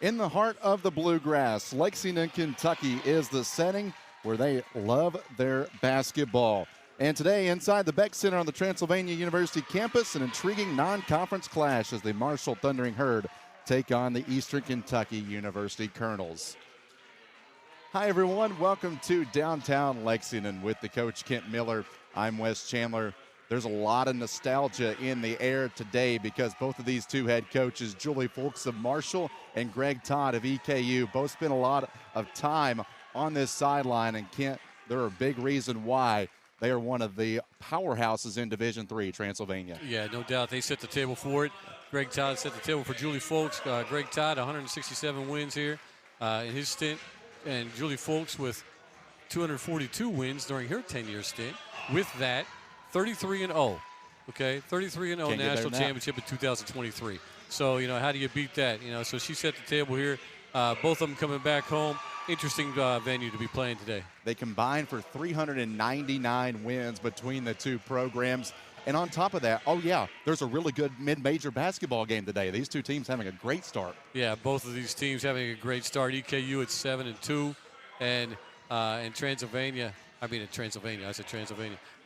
In the heart of the bluegrass, Lexington, Kentucky is the setting where they love their basketball. And today, inside the Beck Center on the Transylvania University campus, an intriguing non-conference clash as the Marshall Thundering Herd take on the Eastern Kentucky University Colonels. Hi, everyone. Welcome to downtown Lexington with the coach Kent Miller. I'm Wes Chandler. There's a lot of nostalgia in the air today because both of these two head coaches, Julie Fulks of Marshall and Greg Todd of EKU, both spent a lot of time on this sideline. And Kent, they're a big reason why they are one of the powerhouses in Division III, Transylvania. Yeah, no doubt. They set the table for it. Greg Todd set the table for Julie Fulks. Greg Todd, 167 wins here in his stint. And Julie Fulks with 242 wins during her 10-year stint. With that, 33-0, okay? 33-0 national championship in 2023. So, how do you beat that? So she set the table here. Both of them coming back home. Interesting venue to be playing today. They combined for 399 wins between the two programs. And on top of that, there's a really good mid-major basketball game today. These two teams having a great start. Yeah, both of these teams having a great start. EKU at 7-2, and Transylvania.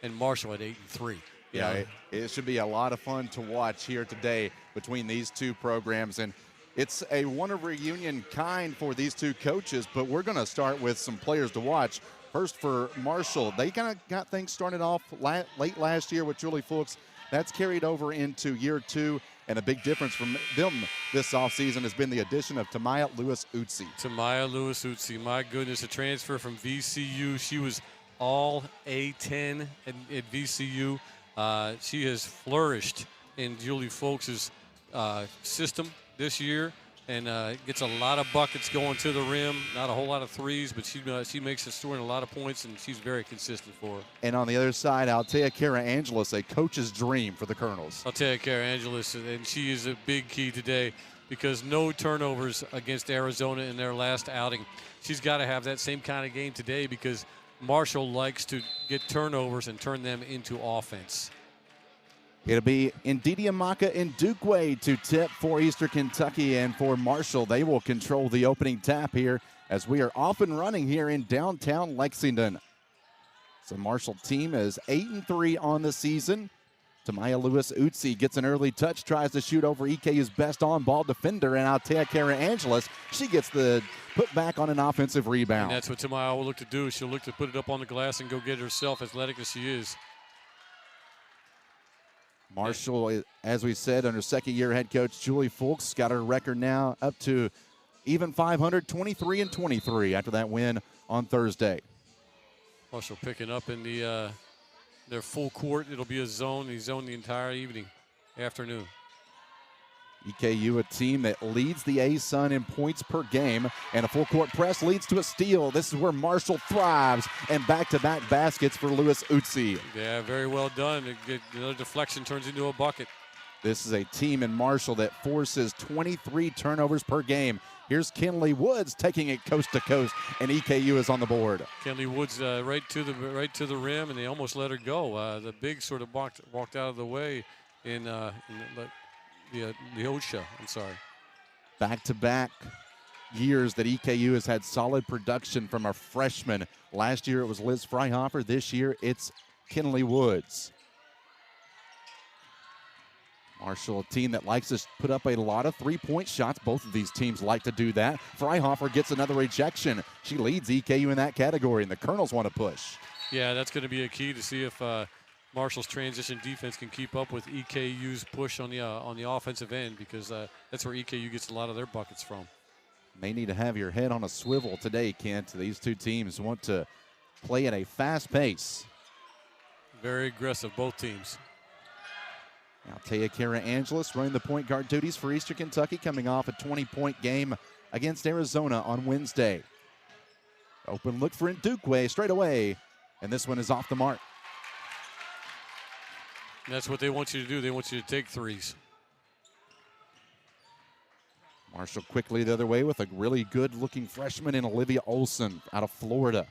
And Marshall at 8-3. Yeah, it should be a lot of fun to watch here today between these two programs. And it's a one-of reunion kind for these two coaches, but we're going to start with some players to watch. First for Marshall, they kind of got things started off late last year with Julie Fulks. That's carried over into year two, and a big difference from them this offseason has been the addition of Tamaya Lewis-Utsi. Tamaya Lewis-Utsi, my goodness, a transfer from VCU. She was all A10 at VCU. She has flourished in Julie Fulks' system this year and gets a lot of buckets going to the rim. Not a whole lot of threes, but she makes us scoring a lot of points, and she's very consistent for her. And on the other side, Altea Kara-Angelis, a coach's dream for the Colonels. Altea Kara-Angelis, and she is a big key today because no turnovers against Arizona in their last outing. She's got to have that same kind of game today because Marshall likes to get turnovers and turn them into offense. It'll be Ndidiamaka Ndukwe to tip for Eastern Kentucky, and for Marshall, they will control the opening tap here as we are off and running here in downtown Lexington. So Marshall team is 8-3 on the season. Tamaya Lewis-Utsi gets an early touch, tries to shoot over EKU's best on-ball defender, and Altea Kara-Angelis, she gets the put back on an offensive rebound. And that's what Tamaya will look to do. She'll look to put it up on the glass and go get it herself, athletic as she is. Marshall, as we said, under second-year head coach Julie Fulks, got her record now up to even 500, 23-23 after that win on Thursday. Marshall picking up in their full court. It'll be a zone. They zone the entire afternoon. EKU, a team that leads the A-Sun in points per game, and a full-court press leads to a steal. This is where Marshall thrives, and back-to-back baskets for Lewis-Utsi. Yeah, very well done. Another deflection turns into a bucket. This is a team in Marshall that forces 23 turnovers per game. Here's Kinley Woods taking it coast to coast, and EKU is on the board. Kinley Woods right to the rim, and they almost let her go. The big sort of walked out of the way in the OSHA. I'm sorry. Back-to-back years that EKU has had solid production from a freshman. Last year it was Liz Freihofer. This year it's Kinley Woods. Marshall, a team that likes to put up a lot of three-point shots. Both of these teams like to do that. Freihofer gets another rejection. She leads EKU in that category, and the Colonels want to push. Yeah, that's going to be a key to see if Marshall's transition defense can keep up with EKU's push on the offensive end, because that's where EKU gets a lot of their buckets from. May need to have your head on a swivel today, Kent. These two teams want to play at a fast pace. Very aggressive, both teams. Altea Kara-Angelis running the point guard duties for Eastern Kentucky, coming off a 20-point game against Arizona on Wednesday. Open look for Ndukwe straight away, and this one is off the mark. And that's what they want you to do. They want you to take threes. Marshall quickly the other way with a really good-looking freshman in Olivia Olson out of Florida.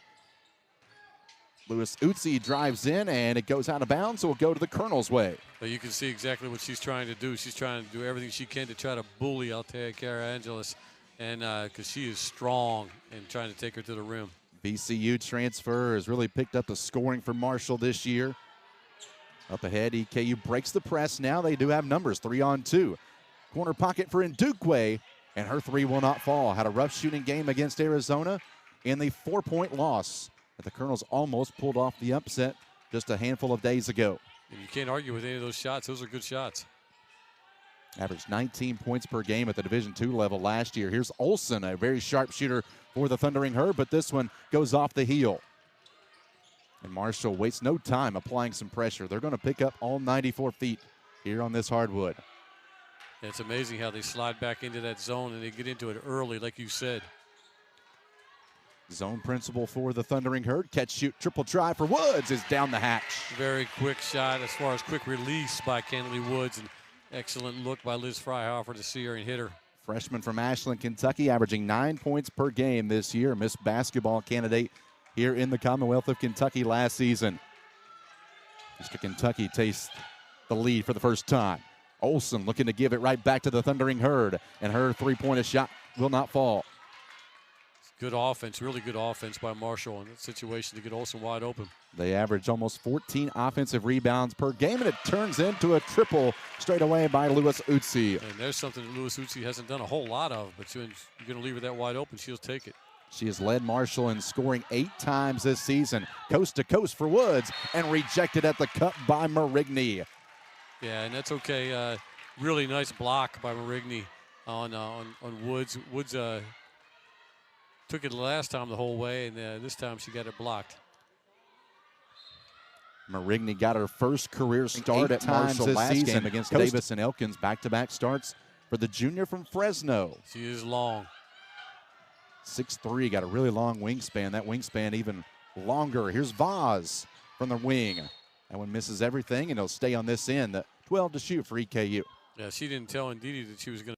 Lewis-Utsi drives in, and it goes out of bounds, so it'll go to the Colonel's way. But you can see exactly what she's trying to do. She's trying to do everything she can to try to bully Altea Kara-Angelis. and because she is strong and trying to take her to the rim. VCU transfer has really picked up the scoring for Marshall this year. Up ahead, EKU breaks the press. Now they do have numbers, 3-on-2. Corner pocket for Ndukwe, and her three will not fall. Had a rough shooting game against Arizona in the 4-point loss. But the Colonels almost pulled off the upset just a handful of days ago. And you can't argue with any of those shots. Those are good shots. Averaged 19 points per game at the Division II level last year. Here's Olsen, a very sharp shooter for the Thundering Herd, but this one goes off the heel. And Marshall wastes no time applying some pressure. They're going to pick up all 94 feet here on this hardwood. It's amazing how they slide back into that zone and they get into it early, like you said. Zone principle for the Thundering Herd. Catch, shoot, triple try for Woods is down the hatch. Very quick shot as far as quick release by Kennedy Woods, and excellent look by Liz Freihofer to see her and hit her. Freshman from Ashland, Kentucky, averaging 9 points per game this year. Miss Basketball candidate here in the Commonwealth of Kentucky last season. Mr. Kentucky tastes the lead for the first time. Olsen looking to give it right back to the Thundering Herd, and her three-pointer shot will not fall. Good offense, really good offense by Marshall in that situation to get Olsen wide open. They average almost 14 offensive rebounds per game, and it turns into a triple straight away by Lewis Utsi. And there's something that Lewis Utsi hasn't done a whole lot of, but you're going to leave her that wide open, she'll take it. She has led Marshall in scoring 8 times this season. Coast to coast for Woods, and rejected at the cup by Marigny. Yeah, and that's okay. Really nice block by Marigny on Woods. Woods took it last time the whole way, and this time she got it blocked. Marigny got her first career start at Marshall last season against Davis and Elkins. Back-to-back starts for the junior from Fresno. She is long. 6'3", got a really long wingspan. That wingspan even longer. Here's Vaz from the wing. That one misses everything, and he'll stay on this end. 12 to shoot for EKU. Yeah, she didn't tell Ndidi that she was going to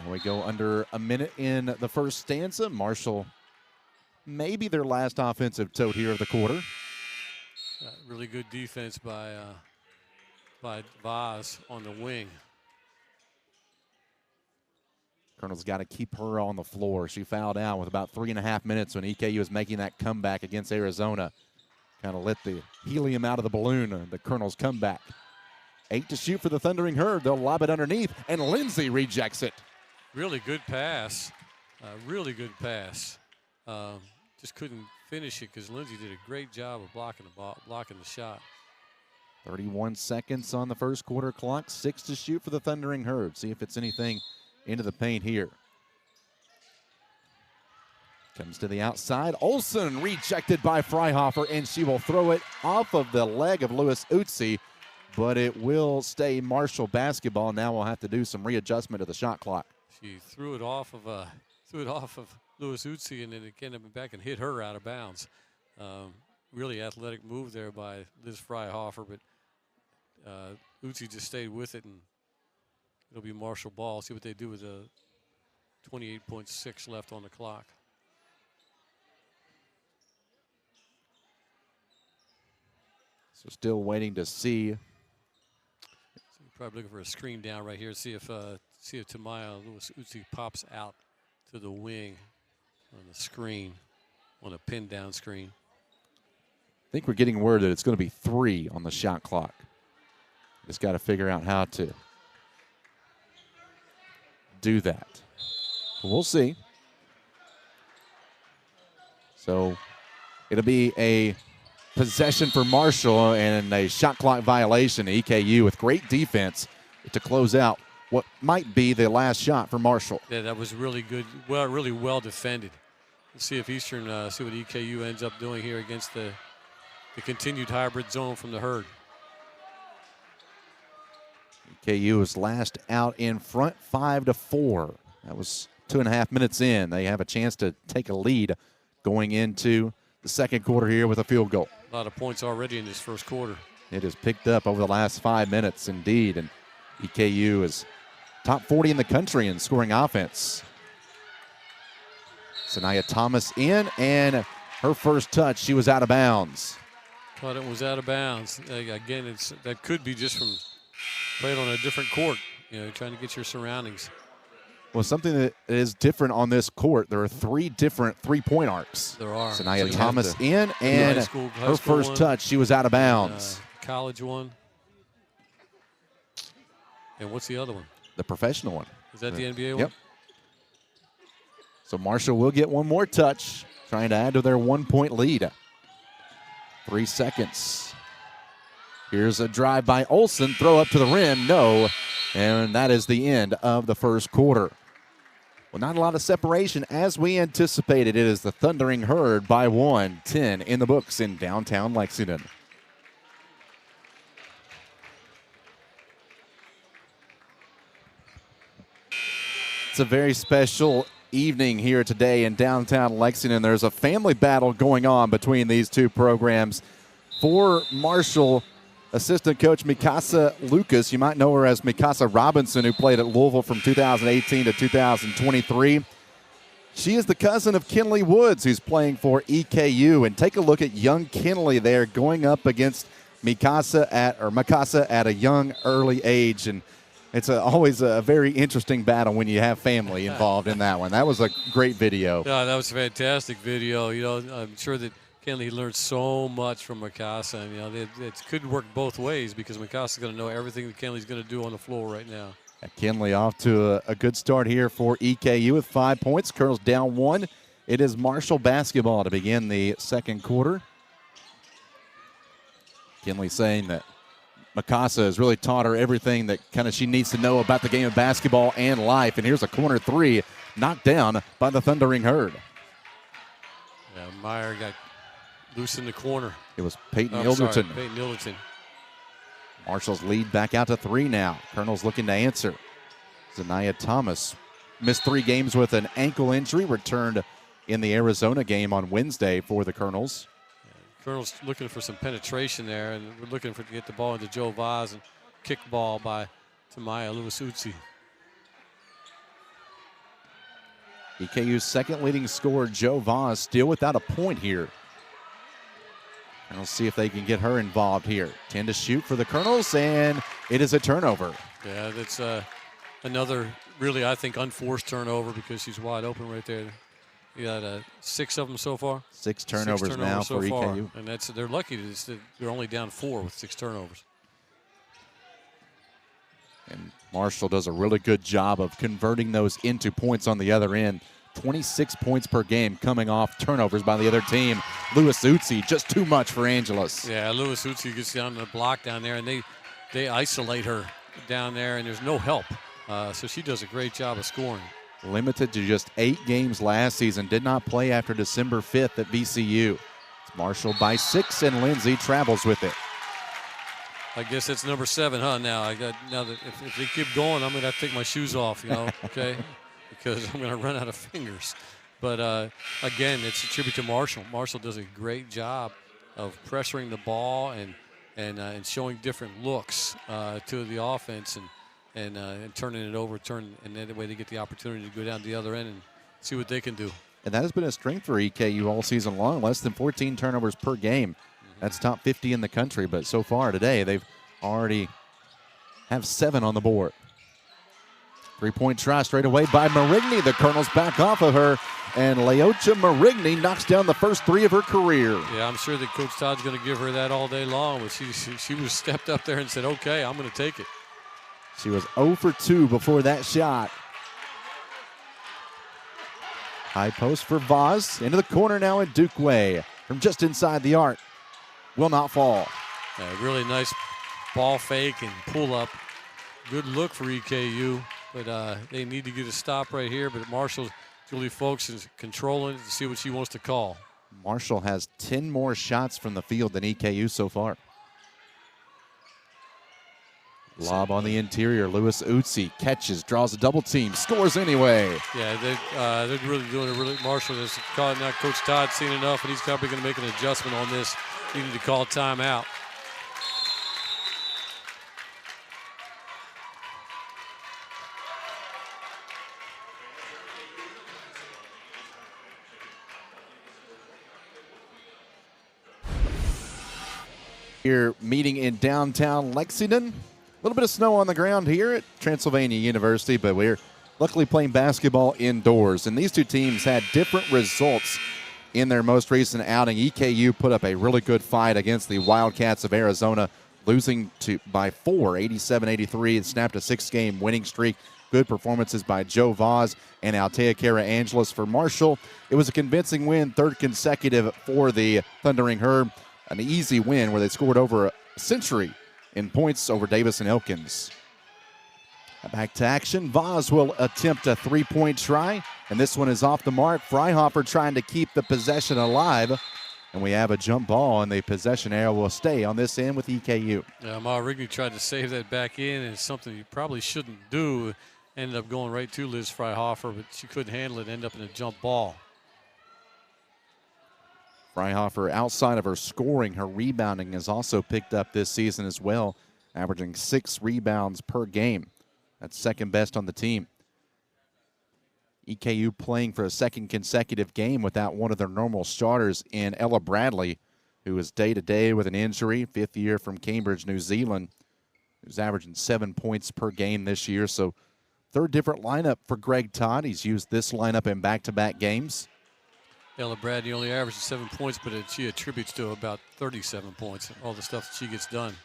And we go under a minute in the first stanza. Marshall, maybe their last offensive tote here of the quarter. Really good defense by Vaz on the wing. Colonel's got to keep her on the floor. She fouled out with about 3.5 minutes when EKU was making that comeback against Arizona. Kind of let the helium out of the balloon, the Colonel's comeback. 8 to shoot for the Thundering Herd. They'll lob it underneath, and Lindsay rejects it. Really good pass. Really good pass. Just couldn't finish it because Lindsay did a great job of blocking the ball, blocking the shot. 31 seconds on the first quarter clock. 6 to shoot for the Thundering Herd. See if it's anything into the paint here. Comes to the outside. Olsen rejected by Freihofer, and she will throw it off of the leg of Lewis Utsi, but it will stay Marshall basketball. Now we'll have to do some readjustment of the shot clock. She threw it off of Lewis Utsi, and then it came back and hit her out of bounds. Really athletic move there by Liz Freihofer, but Utsi just stayed with it, and it'll be Marshall ball. See what they do with 28.6 left on the clock. So still waiting to see. So you're probably looking for a screen down right here. See if Tamaya Lewis Utsi pops out to the wing on the screen, on a pin down screen. I think we're getting word that it's going to be 3 on the shot clock. Just got to figure out how to do that. We'll see. So it'll be a possession for Marshall and a shot clock violation. EKU with great defense to close out what might be the last shot for Marshall. Yeah, that was really good. Well, really well defended. Let's see if Eastern, see what EKU ends up doing here against the continued hybrid zone from the Herd. EKU was last out in front, 5-4. That was 2.5 minutes in. They have a chance to take a lead going into the second quarter here with a field goal. A lot of points already in this first quarter. It has picked up over the last 5 minutes, indeed, and EKU is top 40 in the country in scoring offense. Sanaya Thomas in, and her first touch, she was out of bounds. Thought it was out of bounds. Again, that could be just from playing on a different court, trying to get your surroundings. Well, something that is different on this court, there are 3 different three-point arcs. There are. Sanaya So Thomas in, and her first one, touch, she was out of bounds. College one. And what's the other one? The professional one. Is that the NBA one? Yep. So Marshall will get one more touch, trying to add to their 1-point lead. 3 seconds. Here's a drive by Olsen, throw up to the rim, no. And that is the end of the first quarter. Well, not a lot of separation as we anticipated. It is the Thundering Herd by 1, 10 in the books in downtown Lexington. It's a very special evening here today in downtown Lexington. There's a family battle going on between these two programs. For Marshall, assistant coach Mikasa Lucas, you might know her as Mikasa Robinson, who played at Louisville from 2018 to 2023. She is the cousin of Kinley Woods, who's playing for EKU. And take a look at young Kinley there going up against Mikasa at a young, early age. And it's always a very interesting battle when you have family involved in that one. That was a great video. Yeah, that was a fantastic video. I'm sure that Kinley learned so much from Mikasa. And, it could work both ways because Mikasa's going to know everything that Kinley's going to do on the floor right now. Kinley off to a good start here for EKU with 5 points. Colonel's down 1. It is Marshall basketball to begin the second quarter. Kinley saying that Mikasa has really taught her everything that kind of she needs to know about the game of basketball and life. And here's a corner 3 knocked down by the Thundering Herd. Yeah, Meyer got loose in the corner. It was Peyton Ilderton. Peyton Ilderton. Marshall's lead back out to 3 now. Colonel's looking to answer. Zanaya Thomas missed 3 games with an ankle injury, returned in the Arizona game on Wednesday for the Colonels. Colonel's looking for some penetration there, and we're looking to get the ball into Joe Vaz and kick ball by Tamaya Lewis-Utsi. EKU's second leading scorer, Joe Voss, still without a point here. And we'll see if they can get her involved here. 10 to shoot for the Colonels, and it is a turnover. Yeah, that's another really, I think, unforced turnover because she's wide open right there. You got 6 of them so far. Six turnovers now for EKU. And they're lucky that they're only down 4 with 6 turnovers. And Marshall does a really good job of converting those into points on the other end. 26 points per game coming off turnovers by the other team. Lewis Utsi, just too much for Angeles. Yeah, Lewis Utsi gets down the block down there, and they isolate her down there, and there's no help. So she does a great job of scoring. Limited to just 8 games last season. Did not play after December 5th at VCU. It's Marshall by 6, and Lindsay travels with it. I guess it's number 7, huh? Now that if they keep going, I'm gonna have to take my shoes off, okay, because I'm gonna run out of fingers. But again, it's a tribute to Marshall. Marshall does a great job of pressuring the ball and showing different looks to the offense and turning it over, and that way they get the opportunity to go down to the other end and see what they can do. And that has been a strength for EKU all season long. Less than 14 turnovers per game. That's top 50 in the country, but so far today they've already have 7 on the board. 3-point try straight away by Marigny. The Colonels back off of her, and Leocha Marigny knocks down the first 3 of her career. Yeah, I'm sure that Coach Todd's going to give her that all day long, but she was stepped up there and said, okay, I'm going to take it. She was 0 for 2 before that shot. High post for Voss. Into the corner now in Duke Way. From just inside the arc. Will not fall. Really nice ball fake and pull up. Good look for EKU, but they need to get a stop right here. But Marshall, Julie Folks is controlling to see what she wants to call. Marshall has 10 more shots from the field than EKU so far. Lob on the interior. Lewis Utsi catches, draws a double team, scores anyway. Yeah, they're really doing it. Really, Marshall is calling now. Coach Todd's seen enough, and he's probably going to make an adjustment on this. He needed to call timeout. Here meeting in downtown Lexington. A little bit of snow on the ground here at Transylvania University, but we're luckily playing basketball indoors. And these two teams had different results in their most recent outing. EKU put up a really good fight against the Wildcats of Arizona, losing by 4, 87-83, and snapped a 6-game winning streak. Good performances by Joe Voss and Altea Cara Angeles. For Marshall, it was a convincing win, 3rd consecutive for the Thundering Herd. An easy win where they scored over a century in points over Davis and Elkins. Back to action. Voss will attempt a 3-point try, and this one is off the mark. Freihofer trying to keep the possession alive, and we have a jump ball, and the possession area will stay on this end with EKU. Yeah, Marigny tried to save that back in, and it's something you probably shouldn't do. Ended up going right to Liz Freihofer, but she couldn't handle it, ended up in a jump ball. Freihofer, outside of her scoring, her rebounding has also picked up this season as well, averaging 6 rebounds per game. That's second best on the team. EKU playing for a 2nd consecutive game without one of their normal starters in Ella Bradley, who is day-to-day with an injury, 5th year from Cambridge, New Zealand, who's averaging 7 points per game this year. So 3rd different lineup for Greg Todd. He's used this lineup in back-to-back games. Ella Bradley only averages 7 points, but she attributes to about 37 points, all the stuff that she gets done.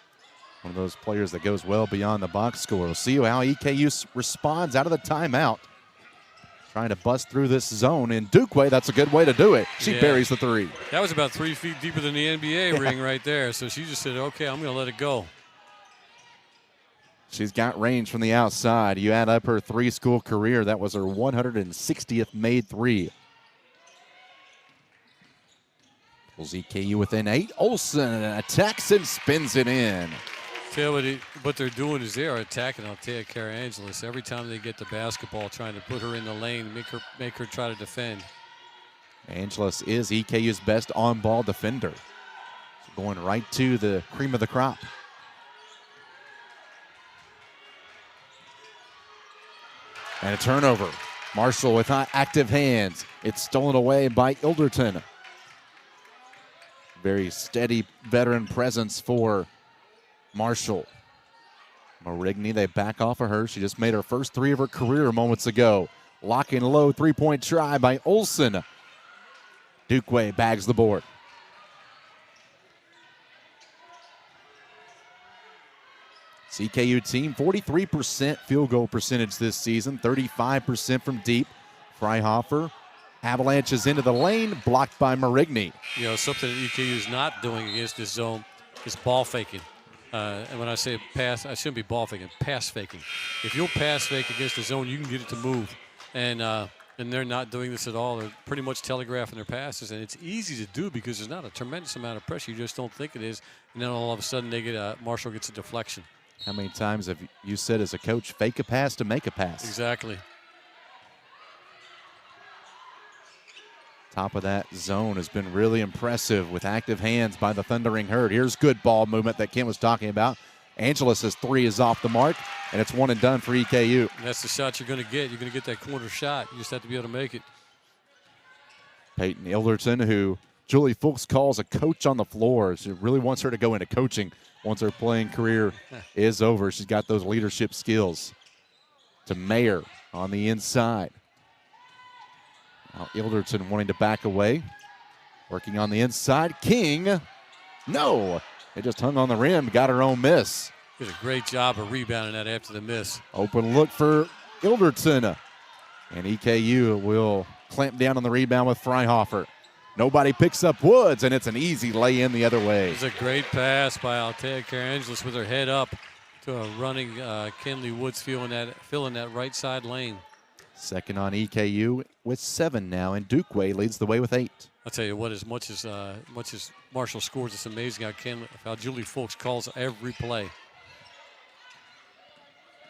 One of those players that goes well beyond the box score. We'll see how EKU responds out of the timeout. Trying to bust through this zone in Duke Way. That's a good way to do it. She buries the 3. That was about 3 feet deeper than the NBA ring right there. So she just said, okay, I'm going to let it go. She's got range from the outside. You add up her 3-school career. That was her 160th made 3. Pulls EKU within 8. Olsen attacks and spins it in. Tell you what they're doing is they are attacking Altea Cara Angeles every time they get the basketball, trying to put her in the lane, make her try to defend. Angeles is EKU's best on-ball defender. So going right to the cream of the crop. And a turnover. Marshall with active hands. It's stolen away by Ilderton. Very steady veteran presence for Marshall. Marigny, they back off of her. She just made her first three of her career moments ago. Locking low, three-point try by Olsen. Dukeway bags the board. EKU team, 43% field goal percentage this season, 35% from deep. Freihofer avalanches into the lane, blocked by Marigny. You know, something that EKU is not doing against this zone is ball faking. And when I say pass, I shouldn't be ball faking, pass faking. If you'll pass fake against the zone, you can get it to move. And they're not doing this at all. They're pretty much telegraphing their passes, and it's easy to do because there's not a tremendous amount of pressure. You just don't think it is, and then all of a sudden they get Marshall gets a deflection. How many times have you said as a coach, fake a pass to make a pass? Exactly. Top of that zone has been really impressive with active hands by the Thundering Herd. Here's good ball movement that Kim was talking about. Angelus's three is off the mark, and it's one and done for EKU. And that's the shot you're going to get. You're going to get that corner shot. You just have to be able to make it. Peyton Ilderton, who Julie Fuchs calls a coach on the floor. She really wants her to go into coaching once her playing career is over. She's got those leadership skills. To Mayer on the inside. Now Ilderton wanting to back away. Working on the inside. King. No. It just hung on the rim. Got her own miss. Did a great job of rebounding that after the miss. Open look for Ilderton. And EKU will clamp down on the rebound with Freihofer. Nobody picks up Woods, and it's an easy lay-in the other way. It's a great pass by Altea Carangelis with her head up to a running Kenley Woods filling that right side lane. Second on EKU with 7 now, and Dukeway leads the way with 8. I'll tell you what, as much as Marshall scores, it's amazing how Julie Fuchs calls every play.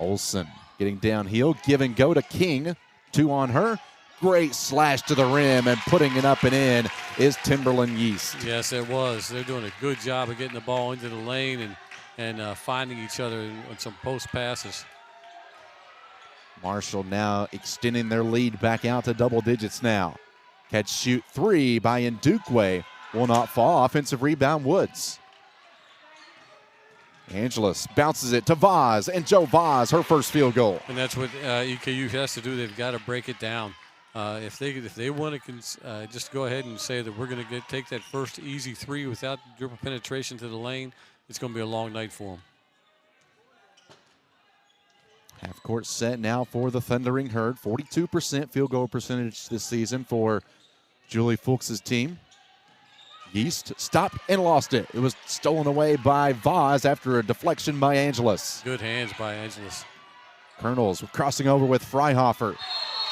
Olsen getting downhill, give and go to King. 2 on her. Great slash to the rim, and putting it up and in is Timberland Yeast. Yes, it was. They're doing a good job of getting the ball into the lane and finding each other on some post passes. Marshall now extending their lead back out to double digits now. Catch shoot 3 by Ndukwe will not fall. Offensive rebound Woods. Angeles bounces it to Vaz, and Joe Vaz, her first field goal. And that's what EKU has to do. They've got to break it down. If they want to just go ahead and say that we're going to take that first easy 3 without dribble penetration to the lane, it's going to be a long night for them. Half court set now for the Thundering Herd. 42% field goal percentage this season for Julie Fuchs' team. Yeast stopped and lost it. It was stolen away by Vaz after a deflection by Angeles. Good hands by Angeles. Colonels crossing over with Freihofer.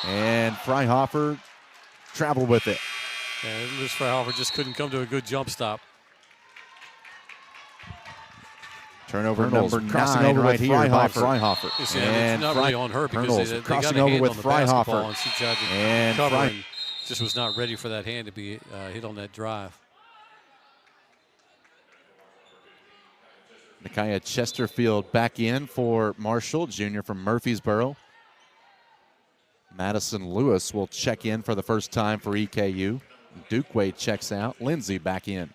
And Freihofer traveled with it. Yeah, Liz Freihofer just couldn't come to a good jump stop. Turnover number 9 crossing over right with here by Freihofer. And it's not really on her because they got a hand on the basketball and she tried to cover and just was not ready for that hand to be hit on that drive. Micaiah Chesterfield back in for Marshall, junior from Murfreesboro. Madison Lewis will check in for the first time for EKU. Dukeway checks out. Lindsay back in.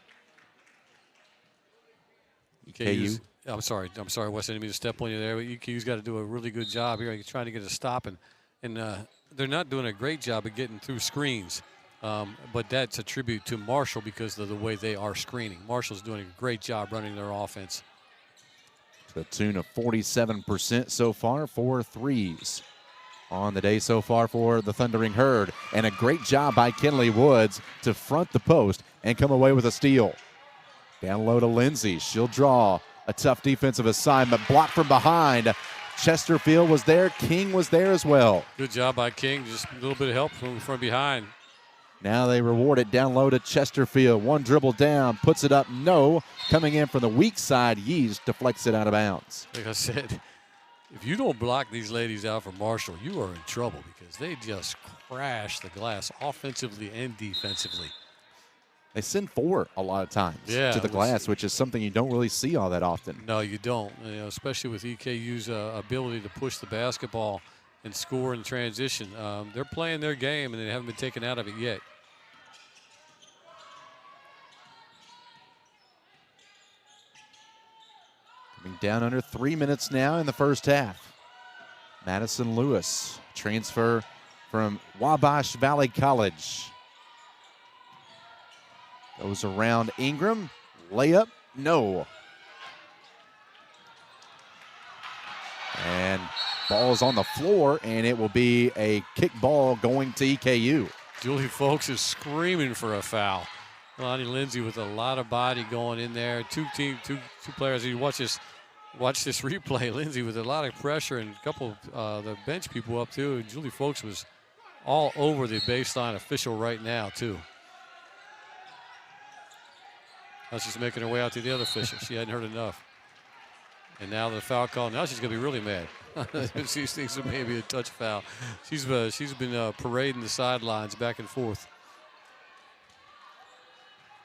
EKU. I'm sorry, Wes. I didn't mean to step on you there, but EKU's got to do a really good job here. He's trying to get a stop, and they're not doing a great job of getting through screens. But that's a tribute to Marshall because of the way they are screening. Marshall's doing a great job running their offense. To the tune of 47% so far, 4 threes on the day so far for the Thundering Herd. And a great job by Kenley Woods to front the post and come away with a steal. Down low to Lindsay. She'll draw a tough defensive assignment. Blocked from behind. Chesterfield was there. King was there as well. Good job by King. Just a little bit of help from behind. Now they reward it down low to Chesterfield. One dribble down, puts it up, no. Coming in from the weak side, Yeast deflects it out of bounds. Like I said, if you don't block these ladies out for Marshall, you are in trouble because they just crash the glass offensively and defensively. They send 4 a lot of times to the glass, which is something you don't really see all that often. No, you don't, especially with EKU's ability to push the basketball and score in transition. They're playing their game, and they haven't been taken out of it yet. Coming down under 3 minutes now in the first half. Madison Lewis, transfer from Wabash Valley College. Goes around Ingram. Layup, no. And ball is on the floor, and it will be a kick ball going to EKU. Julie Folks is screaming for a foul. Lonnie Lindsay with a lot of body going in there. Two players. You watch this replay. Lindsay with a lot of pressure and a couple of the bench people up too. And Julie Folks was all over the baseline official right now too. Now she's making her way out to the other official. She hadn't heard enough. And now the foul call. Now she's going to be really mad. She thinks it may be a touch foul. She's been parading the sidelines back and forth.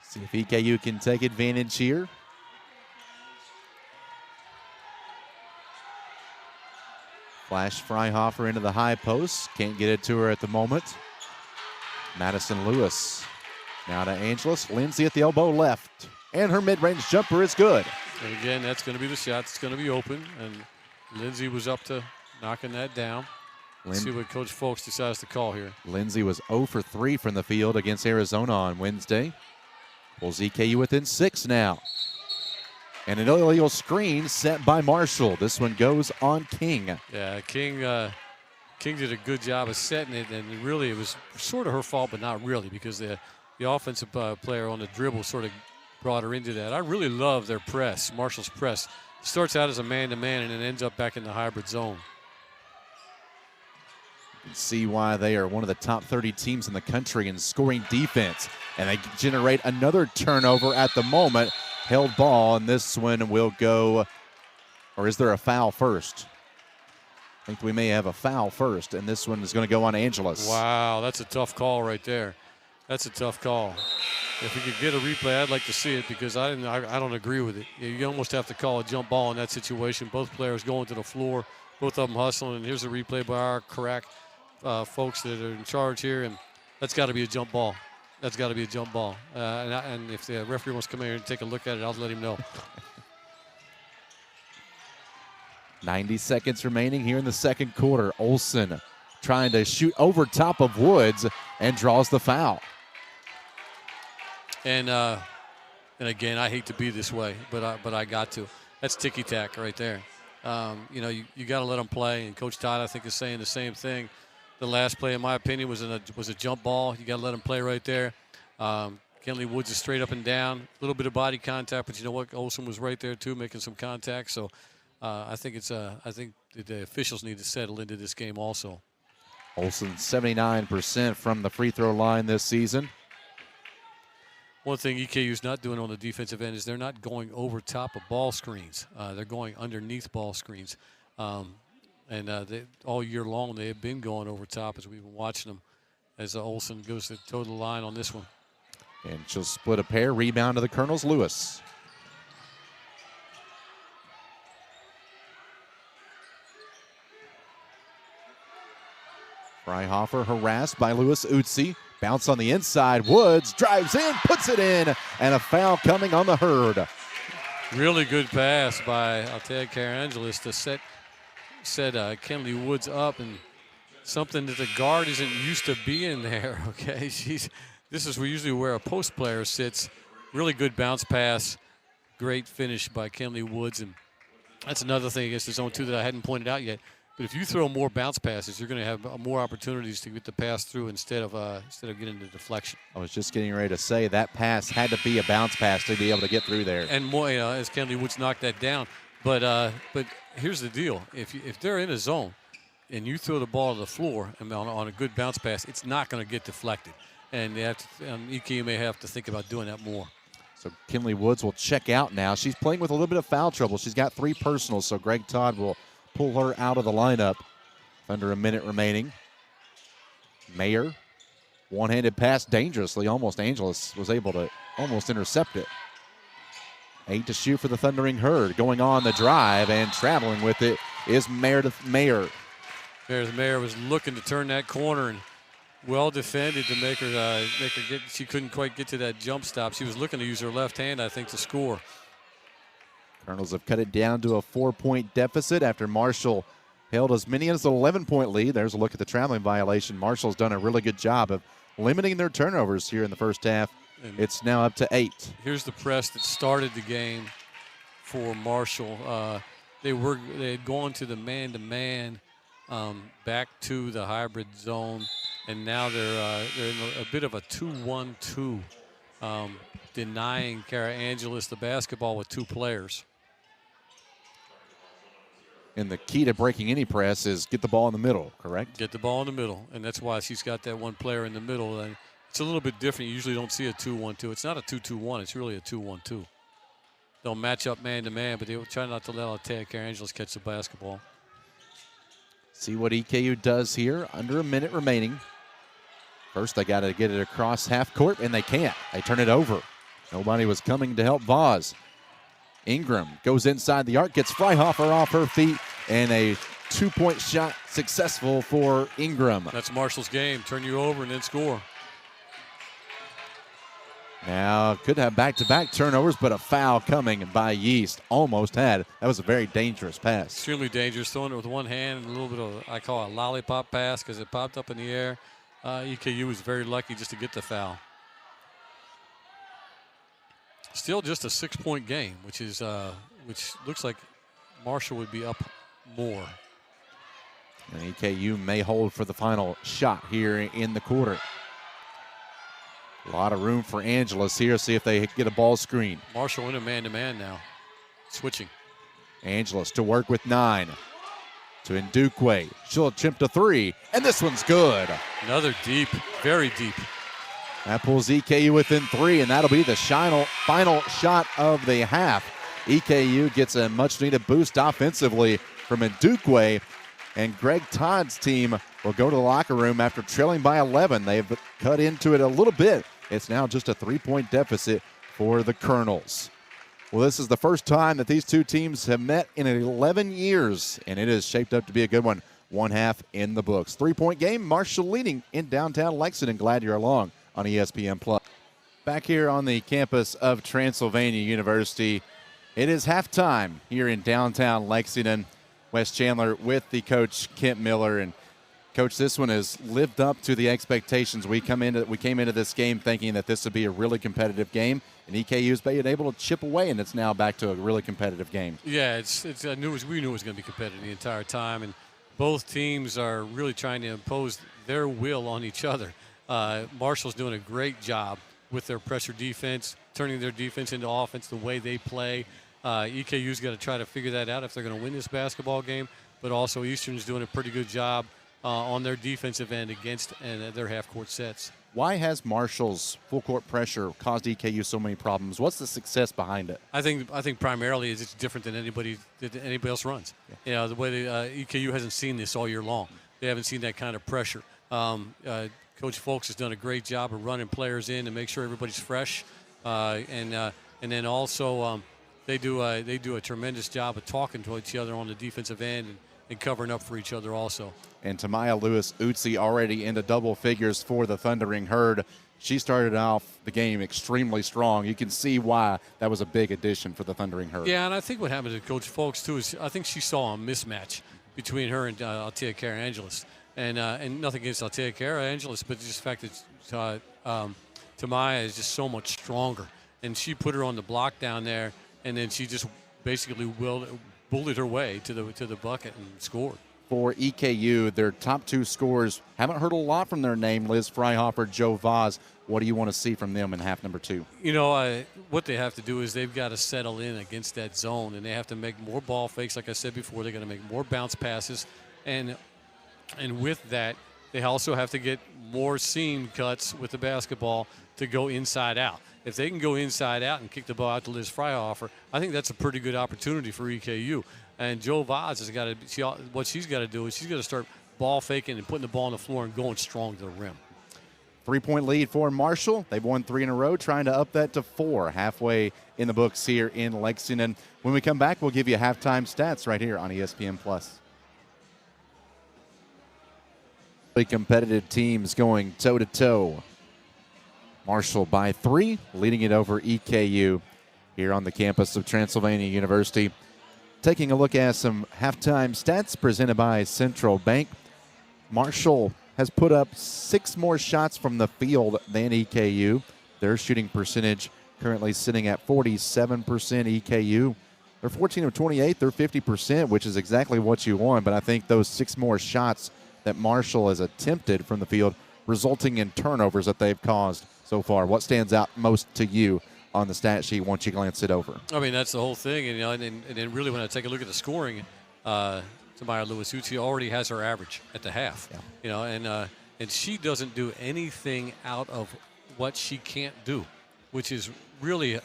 See if EKU can take advantage here. Flash Freihofer into the high post. Can't get it to her at the moment. Madison Lewis. Now to Angeles. Lindsay at the elbow left. And her mid-range jumper is good. And again, that's going to be the shot. It's going to be open. And Lindsay was up to knocking that down. Let's see what Coach Folks decides to call here. Lindsay was 0 for 3 from the field against Arizona on Wednesday. Pulls EKU within 6 now. And an illegal screen set by Marshall. This one goes on King. Yeah, King did a good job of setting it, and really it was sort of her fault, but not really, because the offensive player on the dribble sort of brought her into that. I really love their press, Marshall's press. Starts out as a man-to-man and then ends up back in the hybrid zone. You can see why they are one of the top 30 teams in the country in scoring defense. And they generate another turnover at the moment. Held ball, and this one will go, or is there a foul first? I think we may have a foul first, and this one is going to go on Angeles. Wow, that's a tough call right there. That's a tough call. If we could get a replay, I'd like to see it, because I don't agree with it. You almost have to call a jump ball in that situation. Both players going to the floor, both of them hustling, and here's a replay by our correct folks that are in charge here, and that's got to be a jump ball. That's got to be a jump ball. And if the referee wants to come in here and take a look at it, I'll let him know. 90 seconds remaining here in the second quarter. Olsen trying to shoot over top of Woods and draws the foul. And again, I hate to be this way, but I got to. That's ticky-tack right there. You got to let them play. And Coach Todd, I think, is saying the same thing. The last play, in my opinion, was a jump ball. You got to let them play right there. Kenley Woods is straight up and down. A little bit of body contact, but you know what? Olsen was right there too, making some contact. So I think the officials need to settle into this game also. Olsen 79% from the free throw line this season. One thing EKU is not doing on the defensive end is they're not going over top of ball screens. They're going underneath ball screens. All year long they have been going over top as we've been watching them, as Olsen goes to toe the line on this one. And she'll split a pair. Rebound to the Colonels. Lewis. Freihofer harassed by Lewis Utsi. Bounce on the inside. Woods drives in, puts it in, and a foul coming on the Herd. Really good pass by Altea Carangelis to set Kenley Woods up, and something that the guard isn't used to being there. Okay, this is usually where a post player sits. Really good bounce pass, great finish by Kenley Woods, and that's another thing against the zone two that I hadn't pointed out yet. But if you throw more bounce passes, you're going to have more opportunities to get the pass through instead of getting the deflection. I was just getting ready to say that pass had to be a bounce pass to be able to get through there. And more, as Kenley Woods knocked that down. But here's the deal: if they're in a zone and you throw the ball to the floor and on a good bounce pass, it's not going to get deflected. And EKU may have to think about doing that more. So Kenley Woods will check out now. She's playing with a little bit of foul trouble. She's got 3 personals, so Greg Todd will pull her out of the lineup. Under a minute remaining. Mayer, one-handed pass dangerously. Almost Angeles was able to almost intercept it. 8 to shoot for the Thundering Herd. Going on the drive and traveling with it is Meredith Mayer. The Mayor was looking to turn that corner and well defended to make her get. She couldn't quite get to that jump stop. She was looking to use her left hand, I think, to score. Colonels have cut it down to a 4-point deficit after Marshall held as many as an 11-point lead. There's a look at the traveling violation. Marshall's done a really good job of limiting their turnovers here in the first half. And it's now up to 8. Here's the press that started the game for Marshall. They had gone to the man-to-man, back to the hybrid zone, and now they're in a bit of a 2-1-2, denying Cara Angeles the basketball with 2 players. And the key to breaking any press is get the ball in the middle, correct? Get the ball in the middle, and that's why she's got that one player in the middle. And it's a little bit different. You usually don't see a 2-1-2. It's not a 2-2-1. It's really a 2-1-2. They'll match up man-to-man, but they'll try not to let Cara Angeles catch the basketball. See what EKU does here. Under a minute remaining. First, they got to get it across half court, and they can't. They turn it over. Nobody was coming to help Vaz. Ingram goes inside the arc, gets Freihofer off her feet, and a 2-point shot successful for Ingram. That's Marshall's game. Turn you over and then score. Now, could have back-to-back turnovers, but a foul coming by Yeast. Almost had. That was a very dangerous pass. Extremely dangerous. Throwing it with one hand and a little bit of, I call it a lollipop pass because it popped up in the air. EKU was very lucky just to get the foul. Still just a 6-point game, which looks like Marshall would be up more. And EKU may hold for the final shot here in the quarter. A lot of room for Angeles here. See if they get a ball screen. Marshall in a man-to-man now. Switching. Angeles to work with 9. To Ndukwe. She'll attempt a 3. And this one's good. Another deep, very deep. That pulls EKU within 3, and that'll be the final shot of the half. EKU gets a much-needed boost offensively from Ndukwe, and Greg Todd's team will go to the locker room after trailing by 11. They've cut into it a little bit. It's now just a 3-point deficit for the Colonels. Well, this is the first time that these two teams have met in 11 years, and it is shaped up to be a good one. 1 half in the books. 3-point game, Marshall leading in downtown Lexington. Glad you're along on ESPN+. Back here on the campus of Transylvania University, it is halftime here in downtown Lexington. Wes Chandler with the coach, Kent Miller. And, Coach, this one has lived up to the expectations. We came into this game thinking that this would be a really competitive game, and EKU's been able to chip away, and it's now back to a really competitive game. Yeah, we knew it was going to be competitive the entire time, and both teams are really trying to impose their will on each other. Marshall's doing a great job with their pressure defense, turning their defense into offense the way they play. EKU's got to try to figure that out if they're going to win this basketball game, but also Eastern's doing a pretty good job on their defensive end against their half-court sets. Why has Marshall's full-court pressure caused EKU so many problems? What's the success behind it? I think primarily is it's different than anybody else runs. Yeah. You know, the way EKU hasn't seen this all year long. They haven't seen that kind of pressure. Coach Folks has done a great job of running players in to make sure everybody's fresh, and then also they do a tremendous job of talking to each other on the defensive end and covering up for each other also. And Tamaya Lewis-Utsi already into double figures for the Thundering Herd. She started off the game extremely strong. You can see why that was a big addition for the Thundering Herd. Yeah, and I think what happened to Coach Folks, too, is I think she saw a mismatch between her and Altea Cara Angeles. And nothing against Altea Cara Angeles, but just the fact that Tamaya is just so much stronger. And she put her on the block down there, and then she just basically bullied her way to the bucket and scored. For EKU, their top 2 scorers, haven't heard a lot from their name, Liz Freihofer, Joe Vaz. What do you want to see from them in half number 2? You know, what they have to do is they've got to settle in against that zone, and they have to make more ball fakes. Like I said before, they're going to make more bounce passes. And with that, they also have to get more seam cuts with the basketball to go inside out. If they can go inside out and kick the ball out to Liz Freihofer, I think that's a pretty good opportunity for EKU. And Joe Vaz has got to what she's got to do is she's got to start ball faking and putting the ball on the floor and going strong to the rim. 3-point lead for Marshall. They've won 3 in a row, trying to up that to 4 halfway in the books here in Lexington. When we come back, we'll give you halftime stats right here on ESPN+. Competitive teams going toe-to-toe. Marshall by 3, leading it over EKU here on the campus of Transylvania University. Taking a look at some halftime stats presented by Central Bank. Marshall has put up 6 more shots from the field than EKU. Their shooting percentage currently sitting at 47%. EKU, they're 14 of 28. They're 50%, which is exactly what you want. But I think those 6 more shots that Marshall has attempted from the field, resulting in turnovers that they've caused so far. What stands out most to you on the stat sheet once you glance it over? I mean, that's the whole thing. And, and then really when I take a look at the scoring, Tamaya Lewis-Uchi already has her average at the half. Yeah. And she doesn't do anything out of what she can't do, which is really a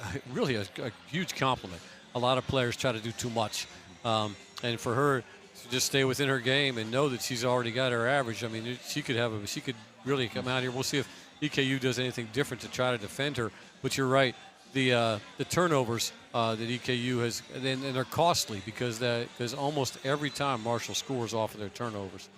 huge compliment. A lot of players try to do too much. And for her to just stay within her game and know that she's already got her average, I mean, she could really come out here. We'll see if EKU does anything different to try to defend her. But you're right. The turnovers that EKU has, and they're costly because almost every time Marshall scores off of their turnovers.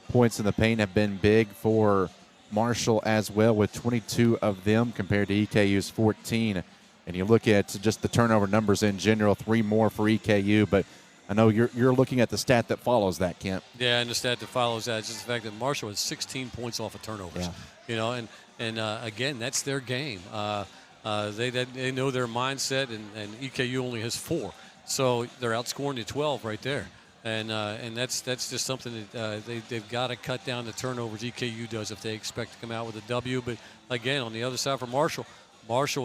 Points in the paint have been big for Marshall as well, with 22 of them compared to EKU's 14. And you look at just the turnover numbers in general, 3 more for EKU, but I know you're looking at the stat that follows that, Kent. Yeah, and the stat that follows that is just the fact that Marshall has 16 points off of turnovers. Yeah. And again, that's their game. They know their mindset, and EKU only has 4, so they're outscoring you 12 right there. And that's just something that they've got to cut down the turnovers. EKU does if they expect to come out with a W. But again, on the other side for Marshall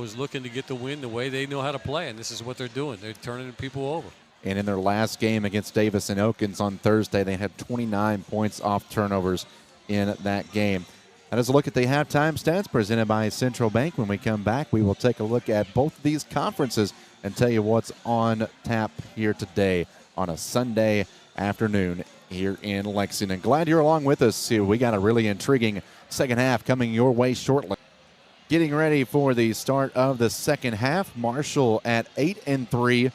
is looking to get the win the way they know how to play, and this is what they're doing. They're turning people over. And in their last game against Davis and Elkins on Thursday, they had 29 points off turnovers in that game. That is a look at the halftime stats presented by Central Bank. When we come back, we will take a look at both of these conferences and tell you what's on tap here today on a Sunday afternoon here in Lexington. Glad you're along with us. We got a really intriguing second half coming your way shortly. Getting ready for the start of the second half. Marshall at 8-3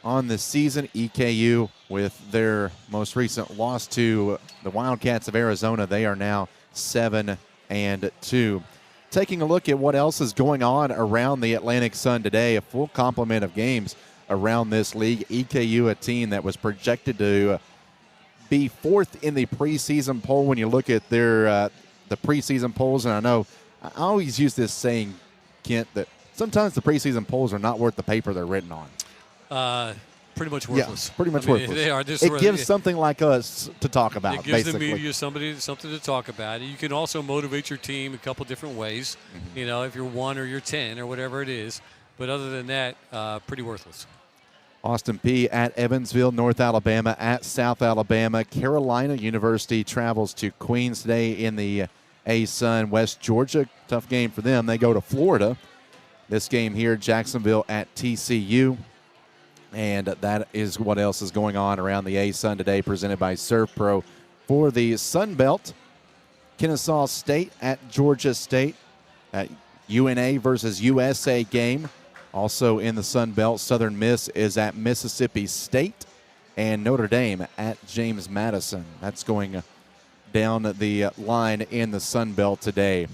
on the season. EKU with their most recent loss to the Wildcats of Arizona. They are now 7-2. Taking a look at what else is going on around the Atlantic Sun today, a full complement of games around this league. EKU, a team that was projected to be 4th in the preseason poll when you look at their the preseason polls. And I know I always use this saying, Kent, that sometimes the preseason polls are not worth the paper they're written on. Pretty much worthless. Yeah, pretty much worthless. They are. It gives something like us to talk about. It gives basically. the media something to talk about. You can also motivate your team a couple different ways. Mm-hmm. If you're 1 or you're 10 or whatever it is. But other than that, pretty worthless. Austin Peay at Evansville, North Alabama at South Alabama. Carolina University travels to Queens today in the A-Sun. West Georgia, tough game for them. They go to Florida. This game here, Jacksonville at TCU. And that is what else is going on around the A-Sun today, presented by Surf Pro. For the Sun Belt, Kennesaw State at Georgia State. At UNA versus USA game. Also in the Sun Belt, Southern Miss is at Mississippi State. And Notre Dame at James Madison. That's going down the line in the Sun Belt today.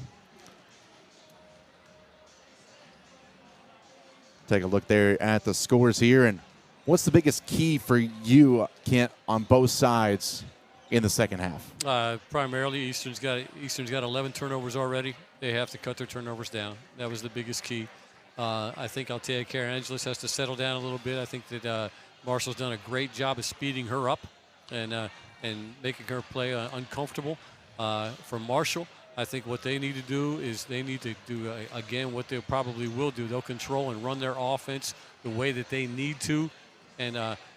Take a look there at the scores here. And what's the biggest key for you, Kent, on both sides in the second half? Primarily, Eastern's got 11 turnovers already. They have to cut their turnovers down. That was the biggest key. I think Altea Carangelis has to settle down a little bit. I think that Marshall's done a great job of speeding her up and making her play uncomfortable. For Marshall, I think what they need to do is they need to do, again, what they probably will do. They'll control and run their offense the way that they need to. And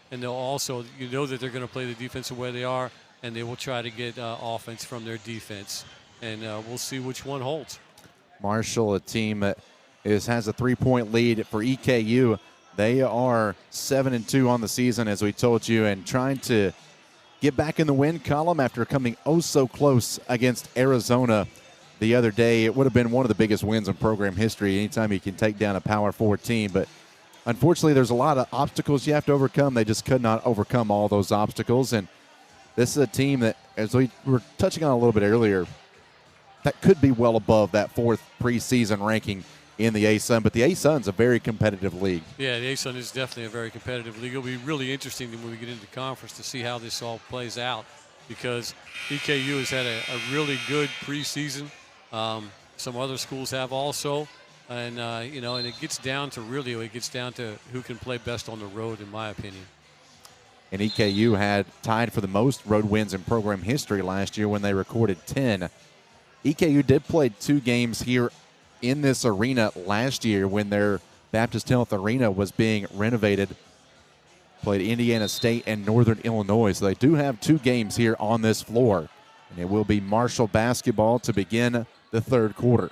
they'll also, that they're going to play the defense the way they are, and they will try to get offense from their defense. And we'll see which one holds. Marshall, a team that has a 3-point lead for EKU. They are 7-2 on the season, as we told you, and trying to get back in the win column after coming oh so close against Arizona the other day. It would have been one of the biggest wins in program history anytime you can take down a Power 4 team. But unfortunately, there's a lot of obstacles you have to overcome. They just could not overcome all those obstacles. And This is a team that, as we were touching on a little bit earlier, that could be well above that 4th preseason ranking in the A-Sun, but the A-Sun's a very competitive league. Yeah, the A-Sun is definitely a very competitive league. It'll be really interesting when we get into conference to see how this all plays out, because EKU has had a really good preseason. Some other schools have also, and you know, and it gets down to who can play best on the road, in my opinion. And EKU had tied for the most road wins in program history last year when they recorded 10. EKU did play 2 games here in this arena last year when their Baptist Health Arena was being renovated. Played Indiana State and Northern Illinois. So they do have 2 games here on this floor. And it will be Marshall basketball to begin the 3rd quarter.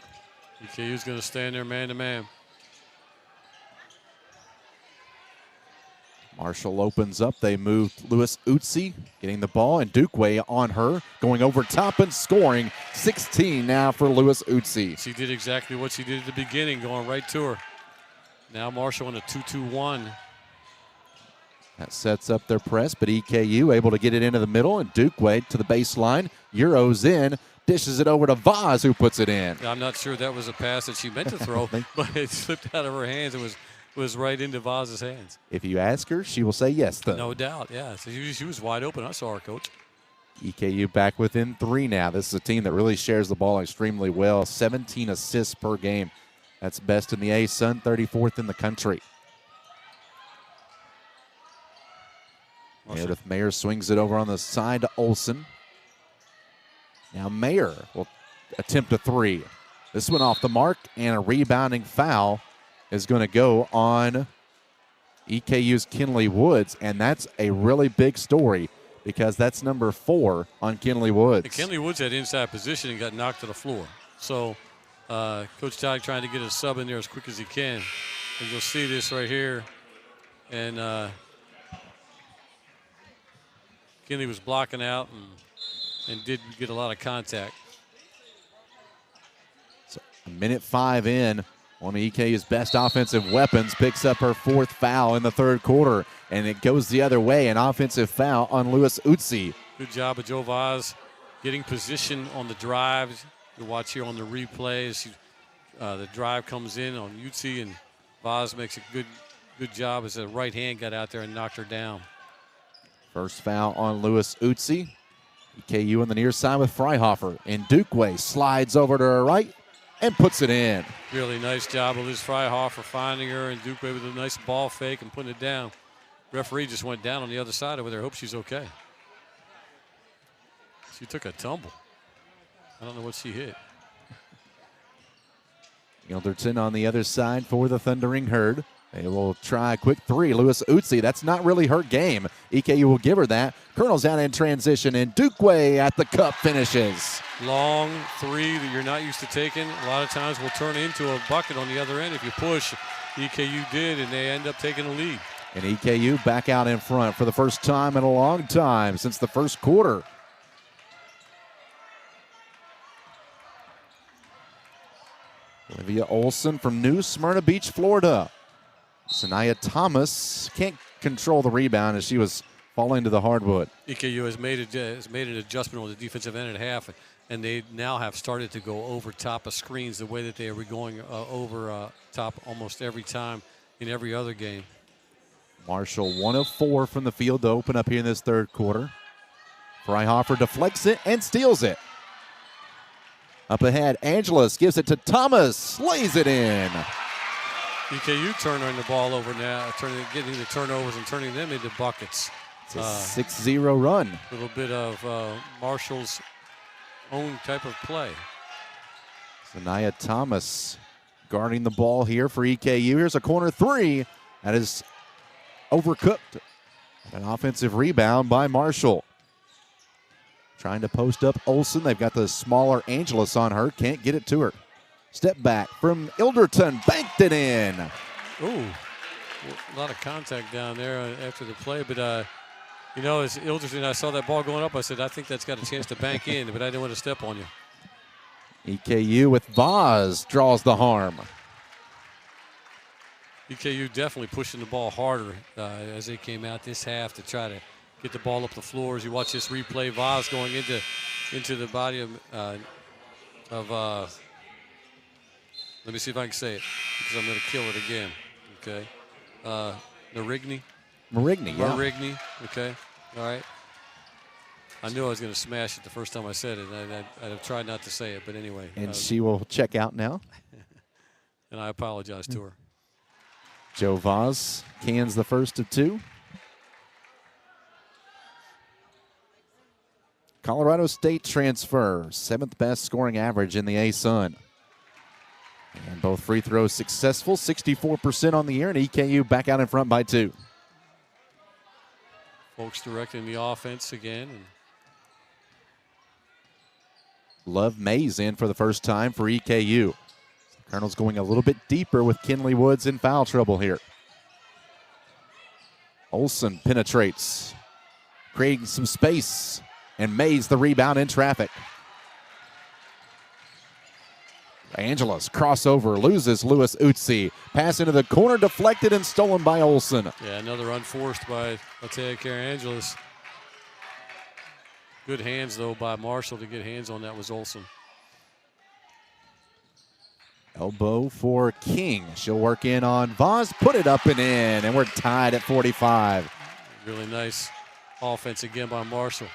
EKU's going to stand there man-to-man. Marshall opens up. They moved Lewis Utsi, getting the ball, and Dukeway on her, going over top and scoring. 16 now for Lewis Utsi. She did exactly what she did at the beginning, going right to her. Now Marshall in a 2-2-1. That sets up their press, but EKU able to get it into the middle, and Dukeway to the baseline. Euros in, dishes it over to Vaz, who puts it in. I'm not sure that was a pass that she meant to throw, but it slipped out of her hands. It was right into Vaz's hands. If you ask her, she will say yes, though. No doubt, yeah. So she was wide open. I saw her, Coach. EKU back within 3 now. This is a team that really shares the ball extremely well. 17 assists per game. That's best in the A-Sun, 34th in the country. Meredith Mayer swings it over on the side to Olson. Now Mayer will attempt a 3. This one off the mark, and a rebounding foul is going to go on EKU's Kinley Woods, and that's a really big story because that's number 4 on Kinley Woods. And Kinley Woods had inside position and got knocked to the floor. So Coach Todd trying to get a sub in there as quick as he can. And you'll see this right here. And Kinley was blocking out and did get a lot of contact. So a minute 5 in. One of EKU's best offensive weapons picks up her 4th foul in the 3rd quarter, and it goes the other way, an offensive foul on Lewis Utsi. Good job of Joe Vaz getting position on the drives. You watch here on the replays. The drive comes in on Utsi, and Vaz makes a good job as the right hand got out there and knocked her down. First foul on Lewis Utsi. EKU on the near side with Freihofer, and Dukeway slides over to her right and puts it in. Really nice job of Liz Freihofer finding her, and Dukeway with a nice ball fake and putting it down. Referee just went down on the other side over there. Hope she's okay. She took a tumble. I don't know what she hit. Gilderton on the other side for the Thundering Herd. They will try a quick 3. Lewis Utsi, that's not really her game. EKU will give her that. Colonel's out in transition, and Dukeway at the cup finishes. Long 3 that you're not used to taking. A lot of times will turn into a bucket on the other end if you push. EKU did, and they end up taking the lead. And EKU back out in front for the first time in a long time since the 1st quarter. Olivia Olson from New Smyrna Beach, Florida. Sanaya Thomas can't control the rebound as she was falling to the hardwood. EKU has made an adjustment on the defensive end at half, and they now have started to go over top of screens the way that they were going over top almost every time in every other game. Marshall 1 of 4 from the field to open up here in this 3rd quarter. Freihofer deflects it and steals it. Up ahead, Angeles gives it to Thomas, lays it in. EKU turning the ball over now, getting the turnovers and turning them into buckets. It's a 6-0 run. A little bit of Marshall's own type of play. Sanaya Thomas guarding the ball here for EKU. Here's a corner 3 that is overcooked. An offensive rebound by Marshall. Trying to post up Olson. They've got the smaller Angeles on her. Can't get it to her. Step back from Ilderton. Banked it in. Ooh, a lot of contact down there after the play. But, you know, as Ilderton, I saw that ball going up. I said, I think that's got a chance to bank in, but I didn't want to step on you. EKU with Vaz draws the harm. EKU definitely pushing the ball harder as they came out this half to try to get the ball up the floor. As you watch this replay, Vaz going into the body of let me see if I can say it, because I'm going to kill it again. Okay. Marigny. Marigny, yeah. Marigny, okay. All right. I knew I was going to smash it the first time I said it. I'd have tried not to say it, but anyway. And she will check out now. And I apologize to her. Joe Vaz cans the first of 2. Colorado State transfer, 7th best scoring average in the A-Sun. And both free throws successful, 64% on the year, and EKU back out in front by 2. Folks directing the offense again. And Love Mays in for the first time for EKU. Colonel's going a little bit deeper with Kinley Woods in foul trouble here. Olsen penetrates, creating some space, and Mays the rebound in traffic. Angeles crossover, loses Lewis Utsi. Pass into the corner, deflected and stolen by Olsen. Yeah, another unforced by Atea Angeles. Good hands, though, by Marshall to get hands on that was Olsen. Elbow for King. She'll work in on Vaz, put it up and in, and we're tied at 45. Really nice offense again by Marshall.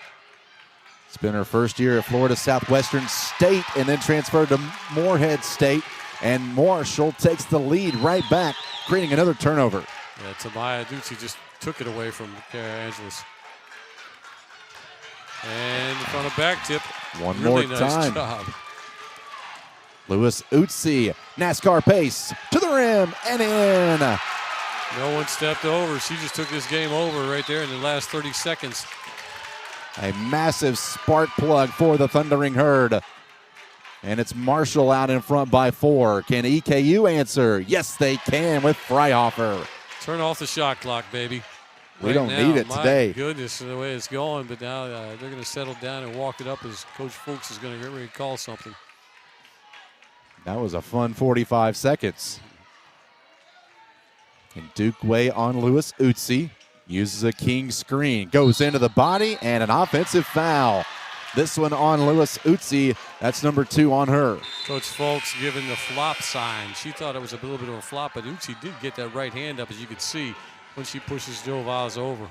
It's been her first year at Florida Southwestern State and then transferred to Morehead State. And Marshall takes the lead right back, creating another turnover. Yeah, Tamaya Ducey just took it away from Cara Angeles. And on a back tip. One really more nice time. Job. Lewis Utsi, NASCAR pace to the rim and in. No one stepped over. She just took this game over right there in the last 30 seconds. A massive spark plug for the Thundering Herd. And it's Marshall out in front by 4. Can EKU answer? Yes, they can with Freihofer. Turn off the shot clock, baby. We don't need it today. My goodness, the way it's going. But now they're going to settle down and walk it up as Coach Fuchs is going to get ready to call something. That was a fun 45 seconds. And Duke Way on Lewis Utsi. Uses a King screen. Goes into the body and an offensive foul. This one on Lewis Utsi. That's number 2 on her. Coach Folks giving the flop sign. She thought it was a little bit of a flop, but Utsi did get that right hand up, as you could see, when she pushes Joe Vaz over.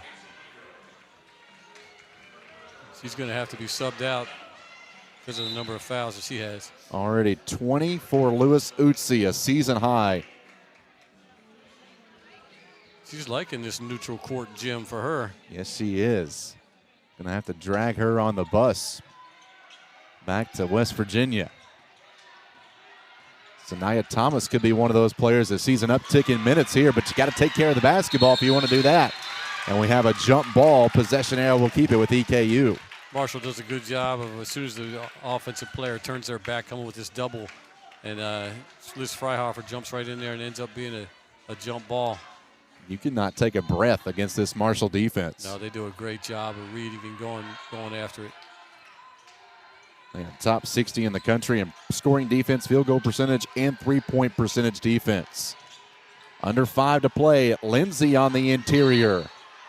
She's going to have to be subbed out because of the number of fouls that she has. Already 20 for Lewis Utsi, a season high. She's liking this neutral court gym for her. Yes, she is. Gonna have to drag her on the bus back to West Virginia. Sanaya Thomas could be one of those players that sees an uptick in minutes here, but you got to take care of the basketball if you want to do that. And we have a jump ball. Possession arrow will keep it with EKU. Marshall does a good job of, as soon as the offensive player turns their back, coming with this double. And Liz Freihofer jumps right in there and ends up being a jump ball. You cannot take a breath against this Marshall defense. No, they do a great job of reading and going after it. Yeah, top 60 in the country in scoring defense, field goal percentage, and three-point percentage defense. Under 5 to play. Lindsay on the interior.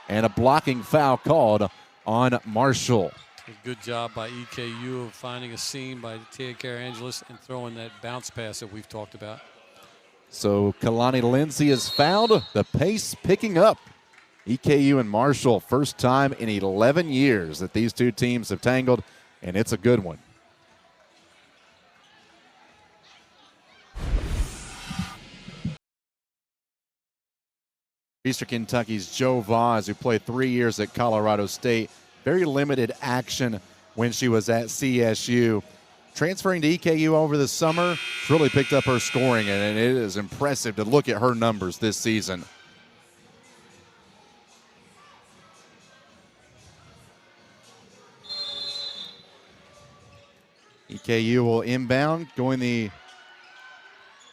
And a blocking foul called on Marshall. A good job by EKU of finding a seam by Tia Angeles and throwing that bounce pass that we've talked about. So Kalani Lindsay is fouled. The pace picking up. EKU and Marshall, first time in 11 years that these two teams have tangled, and it's a good one. Eastern Kentucky's Joe Vaz, who played 3 years at Colorado State. Very limited action when she was at CSU. Transferring to EKU over the summer, she's really picked up her scoring, and it is impressive to look at her numbers this season. EKU will inbound, going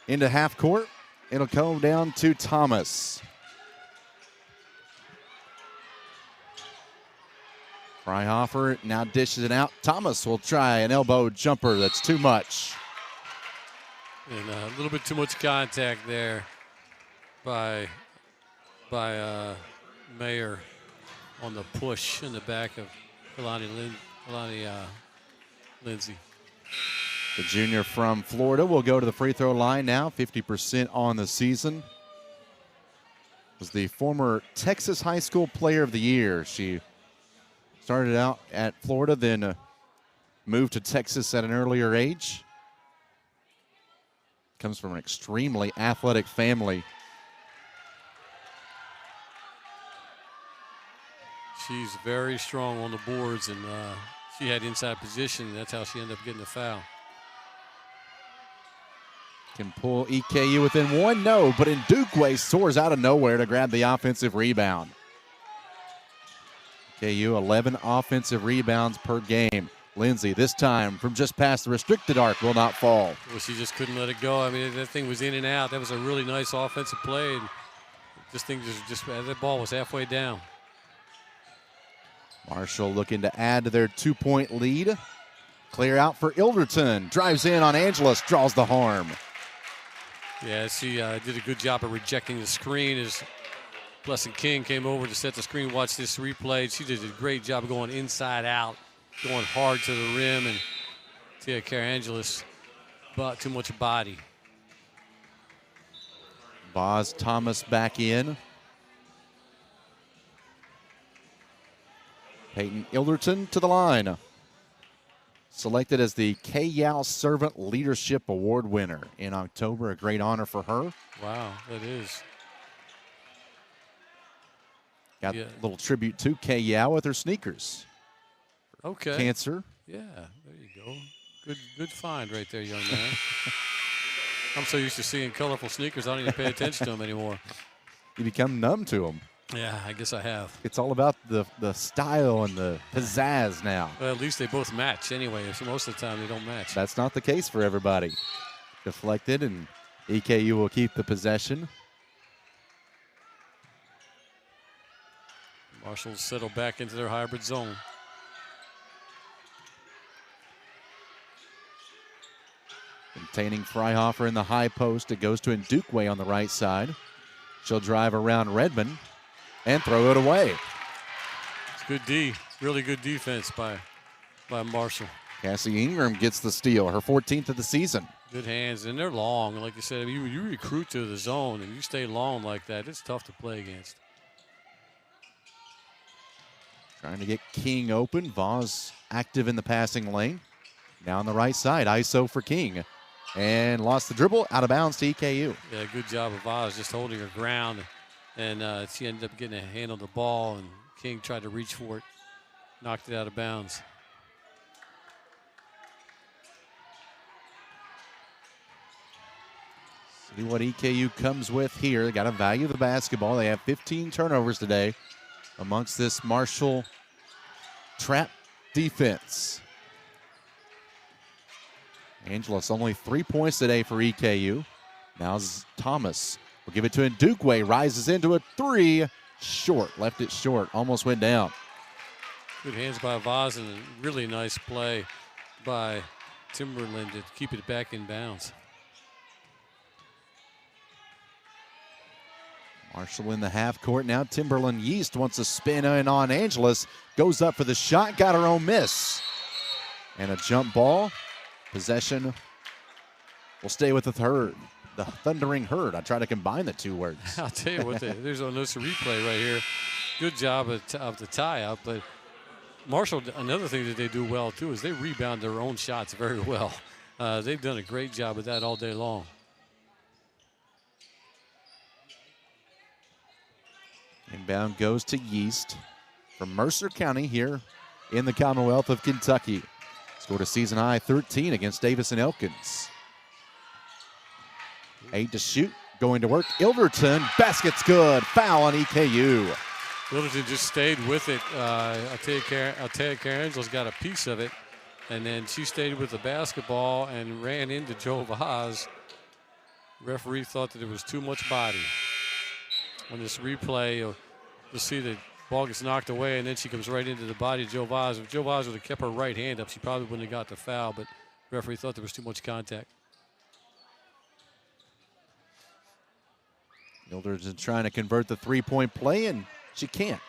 into half court. It'll come down to Thomas. Freihofer now dishes it out. Thomas will try an elbow jumper. That's too much. And a little bit too much contact there by Mayer. on the push in the back of Kalani Lindsay. The junior from Florida will go to the free throw line now, 50% on the season. Was the former Texas High School Player of the Year. She started out at Florida, then moved to Texas at an earlier age. Comes from an extremely athletic family. She's very strong on the boards, and she had inside position. That's how she ended up getting the foul. Can pull EKU within one, no, but Ndukwe soars out of nowhere to grab the offensive rebound. EKU 11 offensive rebounds per game. Lindsay, this time from just past the restricted arc, will not fall. Well, she just couldn't let it go. I mean, that thing was in and out. That was a really nice offensive play. And this thing just that ball was halfway down. Marshall looking to add to their 2-point lead. Clear out for Ilderton. Drives in on Angeles, draws the harm. Yeah, she did a good job of rejecting the screen as Blessing King came over to set the screen. Watch this replay. She did a great job of going inside out, going hard to the rim, and Tia Carangelis, but too much body. Boz Thomas back in. Peyton Ilderton to the line. Selected as the K-Yao Servant Leadership Award winner in October. A great honor for her. Wow, that is. Got a little tribute to K-Yao with her sneakers. Okay. Cancer. Yeah, there you go. Good find right there, young man. I'm so used to seeing colorful sneakers, I don't even pay attention to them anymore. You become numb to them. Yeah, I guess I have. It's all about the style and the pizzazz now. Well, at least they both match anyway, so most of the time they don't match. That's not the case for everybody. Deflected, and EKU will keep the possession. Marshall settle back into their hybrid zone. Containing Freihofer in the high post. It goes to Ndukwe on the right side. She'll drive around Redmond and throw it away. It's good D. Really good defense by Marshall. Cassie Ingram gets the steal, her 14th of the season. Good hands, and they're long. Like you said, you recruit to the zone and you stay long like that, it's tough to play against. Trying to get King open. Vaz active in the passing lane. Now on the right side, ISO for King. And lost the dribble, out of bounds to EKU. Yeah, good job of Vaz just holding her ground. And she ended up getting a hand on the ball, and King tried to reach for it. Knocked it out of bounds. See what EKU comes with here. They got to value the basketball. They have 15 turnovers today amongst this Marshall trap defense. Angeles only 3 points today for EKU. Now Thomas will give it to Ndukwe. Rises into a three. Short. Left it short. Almost went down. Good hands by Vaz and a really nice play by Timberland to keep it back in bounds. Marshall in the half court now. Timberland Yeast wants to spin in on Angeles. Goes up for the shot. Got her own miss. And a jump ball. Possession will stay with the third. The Thundering Herd. I try to combine the two words. I'll tell you what, there's a replay right here. Good job of the tie-up. But Marshall, another thing that they do well, too, is they rebound their own shots very well. They've done a great job with that all day long. Inbound goes to Yeast from Mercer County here in the Commonwealth of Kentucky. Scored a season high 13 against Davis and Elkins. 8 to shoot, going to work. Ilderton, basket's good. Foul on EKU. Ilderton just stayed with it. Altea Carangelo's got a piece of it, and then she stayed with the basketball and ran into Joe Vaz. Referee thought that there was too much body. On this replay, you'll see the ball gets knocked away, and then she comes right into the body of Joe Vaz. If Joe Vaz would have kept her right hand up, she probably wouldn't have got the foul, but the referee thought there was too much contact. Ilderton trying to convert the three-point play, and she can't.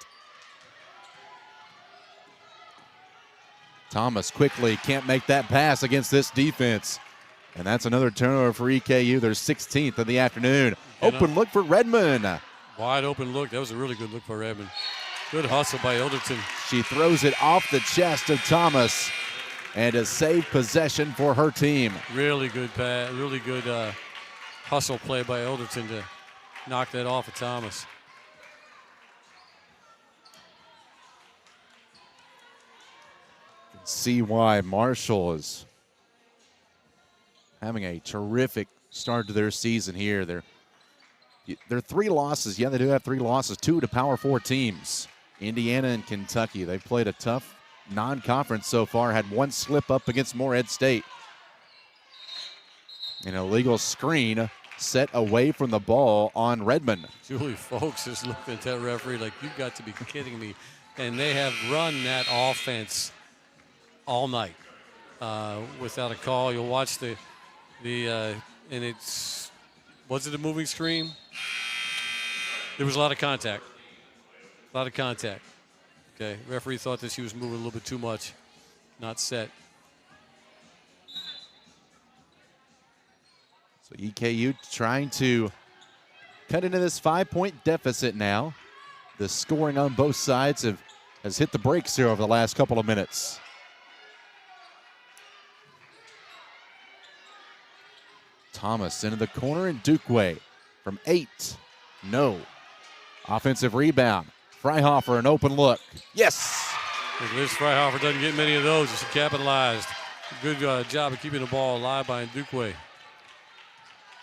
Thomas quickly can't make that pass against this defense. And that's another turnover for EKU. Their 16th of the afternoon. Open look for Redmond. Wide open look. That was a really good look for Redmond. Good hustle by Elderton. She throws it off the chest of Thomas and a save possession for her team. Really good pass. Really good hustle play by Elderton to knock that off of Thomas. See why Marshall is having a terrific start to their season here. They're 3 losses. Yeah, they do have 3 losses, 2 to Power 4 teams. Indiana and Kentucky. They've played a tough non-conference so far. Had 1 slip up against Morehead State. An illegal screen set away from the ball on Redmond. Julie Folks is looking at that referee like, you've got to be kidding me. And they have run that offense all night without a call. You'll watch and it's, was it a moving screen? There was a lot of contact. A lot of contact. Okay, referee thought that she was moving a little bit too much, not set. So EKU trying to cut into this 5-point deficit now. The scoring on both sides has hit the brakes here over the last couple of minutes. Thomas into the corner and Dukeway from 8. No. Offensive rebound. Freihofer, an open look. Yes! Liz Freihofer doesn't get many of those. She capitalized. Good job of keeping the ball alive by Dukeway.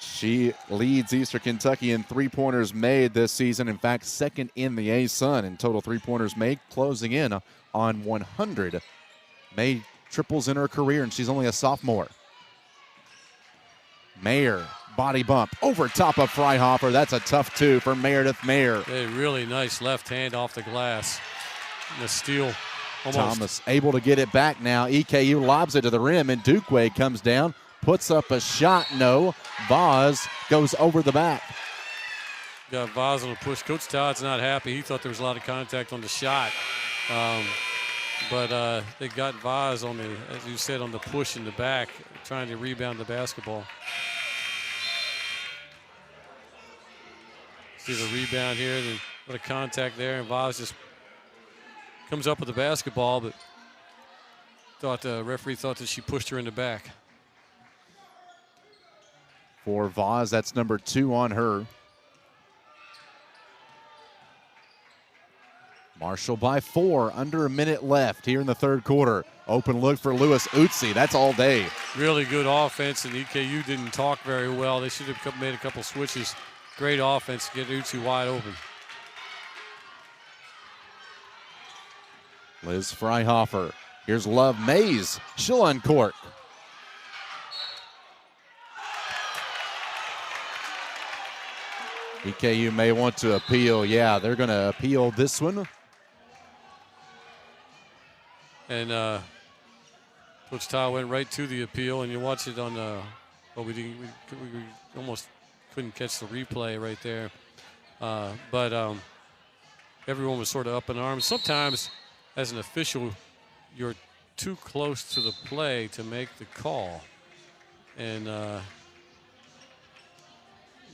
She leads Eastern Kentucky in 3-pointers made this season. In fact, 2nd in the A-Sun in total 3-pointers made, closing in on 100. Made triples in her career, and she's only a sophomore. Mayer, body bump over top of Freihofer. That's a tough 2 for Meredith Mayer. A really nice left hand off the glass. And the steal. Almost. Thomas able to get it back now. EKU lobs it to the rim, and Dukeway comes down, puts up a shot. No. Vaz goes over the back. Got Vaz on the push. Coach Todd's not happy. He thought there was a lot of contact on the shot. But they got Vaz on the, as you said, on the push in the back, trying to rebound the basketball. See the rebound here, and what a contact there, and Vaz just comes up with the basketball, but thought the referee thought that she pushed her in the back. For Vaz, that's number 2 on her. Marshall by 4, under a minute left here in the 3rd quarter. Open look for Lewis Utsi. That's all day. Really good offense, and EKU didn't talk very well. They should have made a couple switches. Great offense to get Utsi wide open. Liz Freihofer. Here's Love Mays. She'll uncork. EKU may want to appeal. Yeah, they're going to appeal this one. And Coach Todd went right to the appeal, and you watch it on well, we almost couldn't catch the replay right there. But everyone was sort of up in arms. Sometimes, as an official, you're too close to the play to make the call. And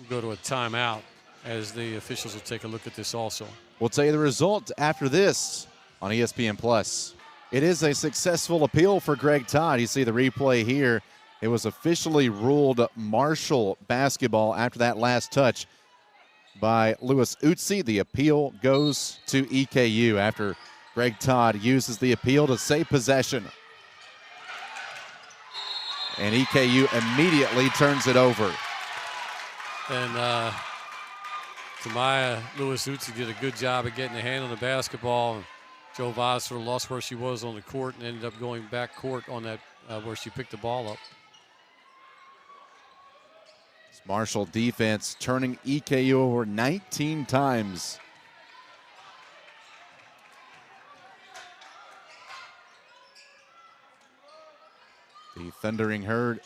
go to a timeout as the officials will take a look at this also. We'll tell you the result after this on ESPN+. It is a successful appeal for Greg Todd. You see the replay here. It was officially ruled Marshall basketball after that last touch by Lewis Utsi. The appeal goes to EKU after Greg Todd uses the appeal to save possession. And EKU immediately turns it over. And Tamaya Lewis Utsi did a good job of getting a hand on the basketball. And Joe Vaz sort of lost where she was on the court and ended up going back court on that where she picked the ball up. This Marshall defense turning EKU over 19 times. The Thundering Herd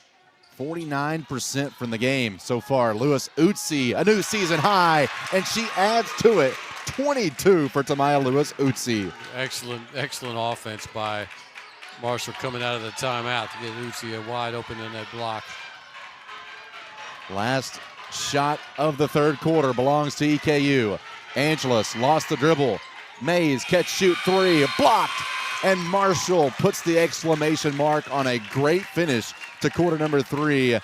49% from the game so far. Lewis Utsi, a new season high, and she adds to it. 22 for Tamaya Lewis Utsi. Excellent offense by Marshall coming out of the timeout to get Uzi wide open in that block. Last shot of the third quarter belongs to EKU. Angeles lost the dribble. Mays catch, shoot, three, blocked. And Marshall puts the exclamation mark on a great finish to quarter number 3.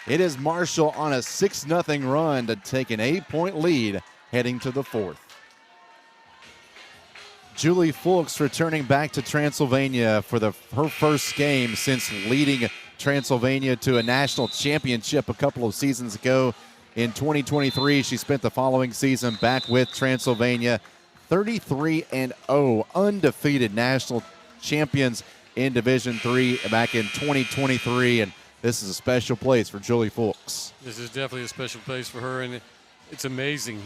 It is Marshall on a 6-0 run to take an 8-point lead heading to the fourth. Julie Fulks returning back to Transylvania for her first game since leading Transylvania to a national championship a couple of seasons ago. In 2023, she spent the following season back with Transylvania. 33-0, undefeated national champions in Division III back in 2023, and this is a special place for Julie Fulks. This is definitely a special place for her, and it's amazing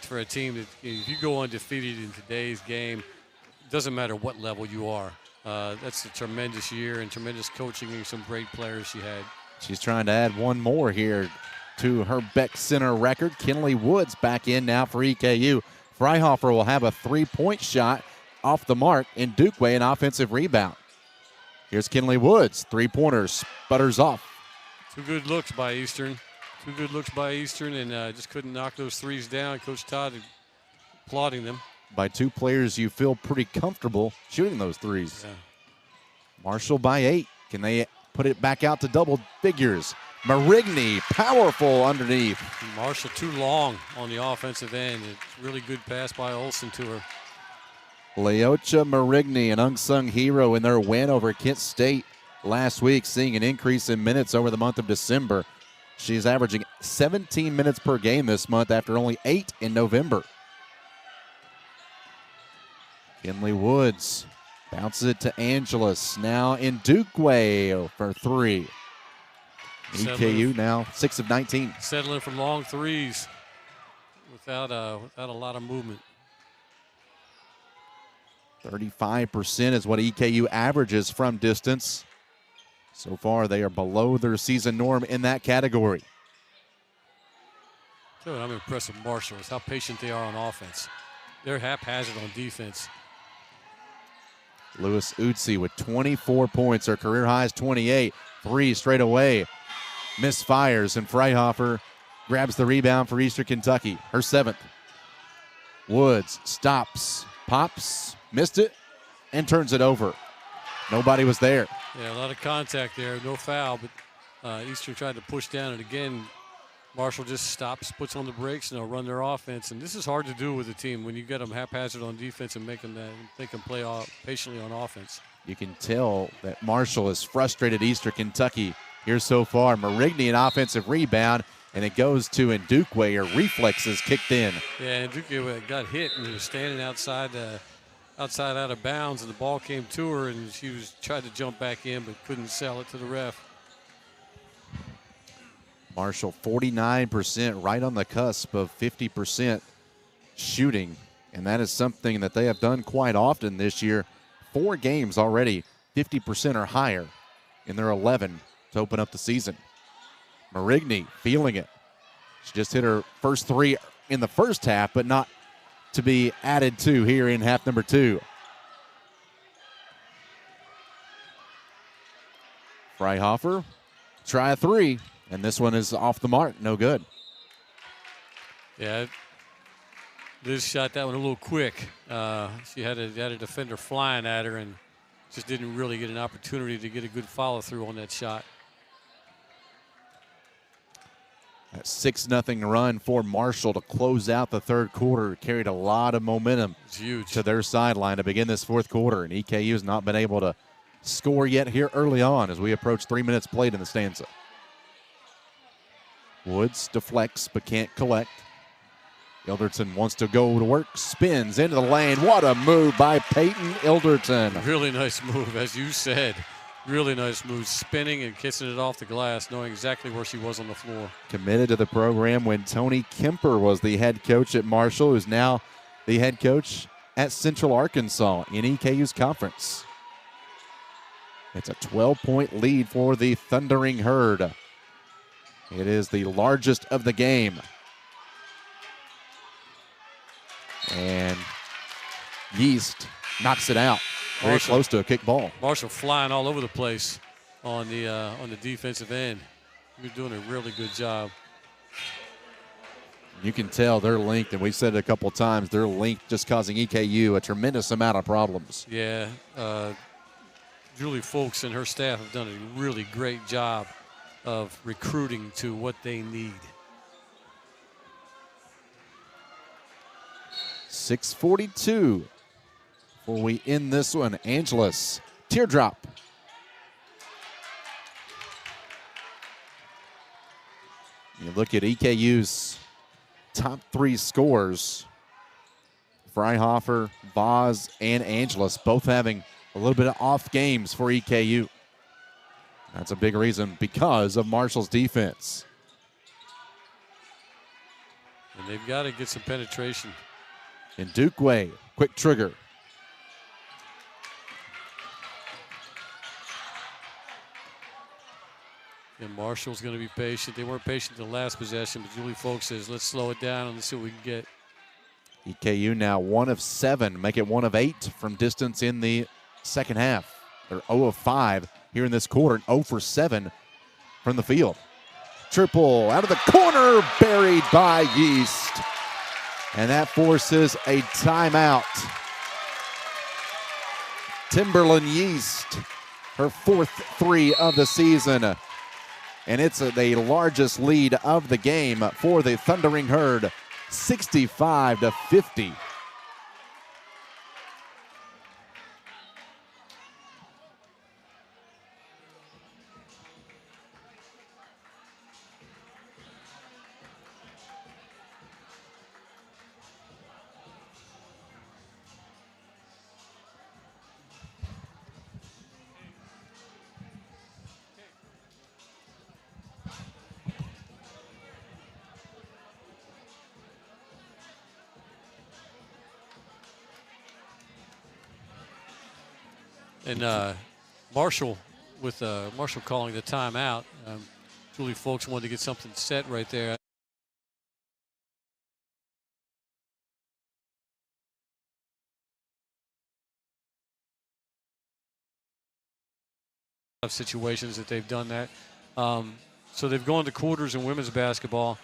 for a team that if you go undefeated in today's game, it doesn't matter what level you are. That's a tremendous year and tremendous coaching and some great players she had. She's trying to add one more here to her Beck Center record. Kinley Woods back in now for EKU. Freihofer will have a 3-point shot off the mark, and Dukeway an offensive rebound. Here's Kinley Woods, 3-pointer, sputters off. Two good looks by Eastern. And just couldn't knock those threes down. Coach Todd applauding them. By two players you feel pretty comfortable shooting those threes. Yeah. Marshall by 8. Can they put it back out to double figures? Marigny, powerful underneath. Marshall too long on the offensive end. It's really good pass by Olsen to her. Leocha Marigny, an unsung hero in their win over Kent State last week, seeing an increase in minutes over the month of December. She's averaging 17 minutes per game this month after only 8 in November. Kinley Woods bounces it to Angeles. Now in Dukeway for 3. EKU now 6 of 19. Settling for long threes without a lot of movement. 35% is what EKU averages from distance. So far, they are below their season norm in that category. So I'm impressed with Marshall is how patient they are on offense. They're haphazard on defense. Lewis Utsi with 24 points. Her career high is 28. 3 straight away. Misfires, and Freihofer grabs the rebound for Eastern Kentucky. Her 7th. Woods stops, pops, missed it, and turns it over. Nobody was there. Yeah, a lot of contact there. No foul, but Eastern tried to push down, and again, Marshall just stops, puts on the brakes, and they'll run their offense. And this is hard to do with a team when you get them haphazard on defense and make them play patiently on offense. You can tell that Marshall has frustrated Eastern Kentucky here so far. Marigny an offensive rebound, and it goes to Ndukwe. Her reflexes kicked in. Yeah, Ndukwe got hit and was standing outside out of bounds, and the ball came to her, and she tried to jump back in but couldn't sell it to the ref. Marshall 49%, right on the cusp of 50% shooting, and that is something that they have done quite often this year. 4 games already 50% or higher in their 11 to open up the season. Marigny feeling it. She just hit her first 3 in the first half, but not to be added to here in half number 2. Freihofer, try a 3, and this one is off the mark, no good. Yeah, Liz shot that one a little quick. She had a defender flying at her and just didn't really get an opportunity to get a good follow-through on that shot. That 6-0 run for Marshall to close out the third quarter carried a lot of momentum to their sideline to begin this fourth quarter, and EKU has not been able to score yet here early on as we approach 3 minutes played in the stanza. Woods deflects but can't collect. Ilderton wants to go to work, spins into the lane. What a move by Peyton Ilderton. Really nice move, as you said. Really nice move, spinning and kissing it off the glass, knowing exactly where she was on the floor. Committed to the program when Tony Kemper was the head coach at Marshall, who's now the head coach at Central Arkansas in EKU's conference. It's a 12-point lead for the Thundering Herd. It is the largest of the game. And Yeast knocks it out. Very close to a kick ball. Marshall flying all over the place on the defensive end. You're doing a really good job. You can tell they're linked, and we've said it a couple times, they're linked, just causing EKU a tremendous amount of problems. Yeah, Julie Folks and her staff have done a really great job of recruiting to what they need. 6:42 before we end this one. Angeles, teardrop. You look at EKU's top 3 scores. Freihofer, Vaz, and Angeles both having a little bit of off games for EKU. That's a big reason because of Marshall's defense. And they've got to get some penetration. And Duke Way, quick trigger. And Marshall's going to be patient. They weren't patient the last possession, but Julie Folks says, let's slow it down and let's see what we can get. EKU now 1 of 7, make it 1 of 8 from distance in the second half. They're 0 of 5 here in this quarter, and 0 for 7 from the field. Triple out of the corner, buried by Yeast. And that forces a timeout. Timberland Yeast, her 4th 3 of the season. And it's the largest lead of the game for the Thundering Herd, 65-50. And Marshall, with Marshall calling the timeout, Julie Folks wanted to get something set right there. Of situations that they've done that. So they've gone to quarters in women's basketball.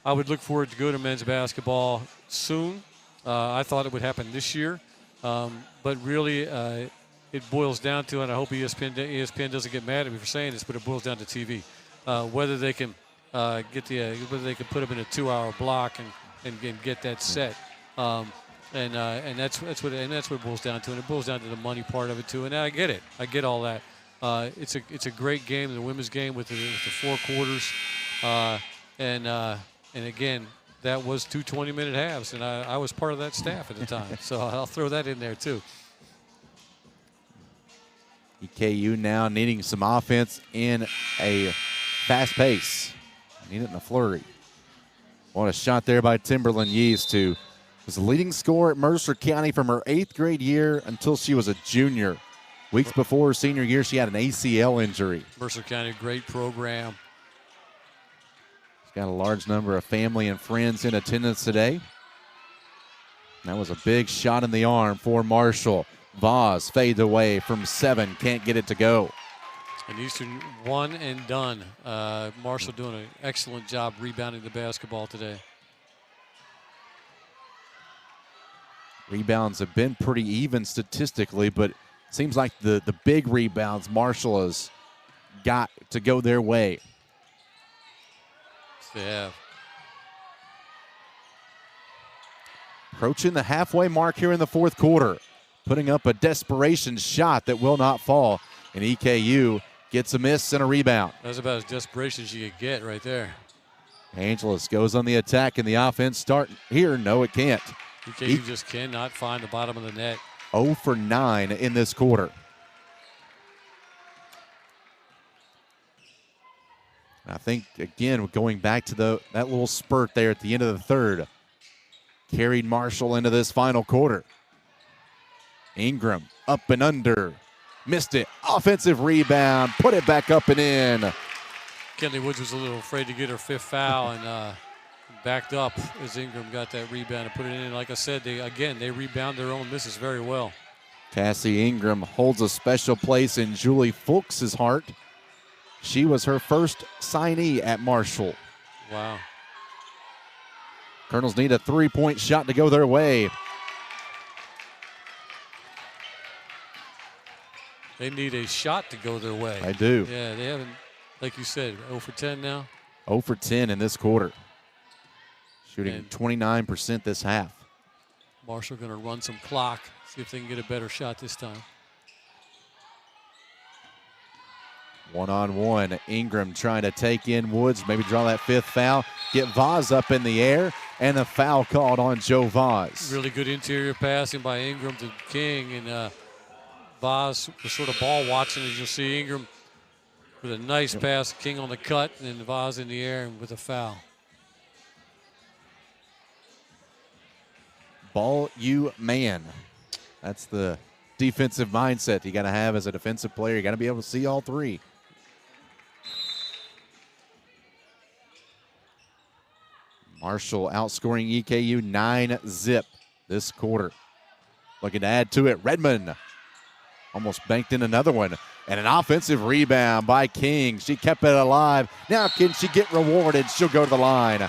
I would look forward to go to men's basketball soon. I thought it would happen this year, but really it boils down to, and I hope ESPN doesn't get mad at me for saying this, but it boils down to TV. Whether they can whether they can put them in a 2-hour block and get that set. And that's what it boils down to, and it boils down to the money part of it too. And I get it. I get all that. It's a great game, the women's game with the 4 quarters, and again, that was 2 20-minute halves, and I was part of that staff at the time, so I'll throw that in there too. EKU now needing some offense in a fast pace. Need it in a flurry. What a shot there by Timberland Yeast, who was the leading scorer at Mercer County from her 8th grade year until she was a junior. Weeks before her senior year, she had an ACL injury. Mercer County, great program. She's got a large number of family and friends in attendance today. That was a big shot in the arm for Marshall. Vaz fades away from 7, can't get it to go. And Eastern one and done. Marshall doing an excellent job rebounding the basketball today. Rebounds have been pretty even statistically, but seems like the big rebounds Marshall has got to go their way. Yes, they have. Approaching the halfway mark here in the 4th quarter. Putting up a desperation shot that will not fall. And EKU gets a miss and a rebound. That's about as desperation as you could get right there. Angeles goes on the attack, and the offense start here. No, it can't. EKU just cannot find the bottom of the net. 0 for 9 in this quarter. I think, again, going back to that little spurt there at the end of the 3rd, carried Marshall into this final quarter. Ingram up and under. Missed it. Offensive rebound. Put it back up and in. Kenley Woods was a little afraid to get her 5th foul and backed up as Ingram got that rebound and put it in. Like I said, they rebound their own misses very well. Cassie Ingram holds a special place in Julie Fulks' heart. She was her first signee at Marshall. Wow. Colonels need a three-point shot to go their way. They need a shot to go their way. I do. Yeah, they haven't, like you said, 0 for 10 now. 0 for 10 in this quarter. Shooting 29% this half. Marshall going to run some clock, see if they can get a better shot this time. One-on-one, Ingram trying to take in Woods, maybe draw that fifth foul, get Vaz up in the air, and a foul called on Joe Vaz. Really good interior passing by Ingram to King, and Vaz was sort of ball watching, as you'll see. Ingram with a nice pass, King on the cut, and then Vaz in the air and with a foul. Ball you man. That's the defensive mindset you got to have as a defensive player. You got to be able to see all three. Marshall outscoring EKU 9-0 this quarter. Looking to add to it. Redmond almost banked in another one. And an offensive rebound by King. She kept it alive. Now can she get rewarded? She'll go to the line.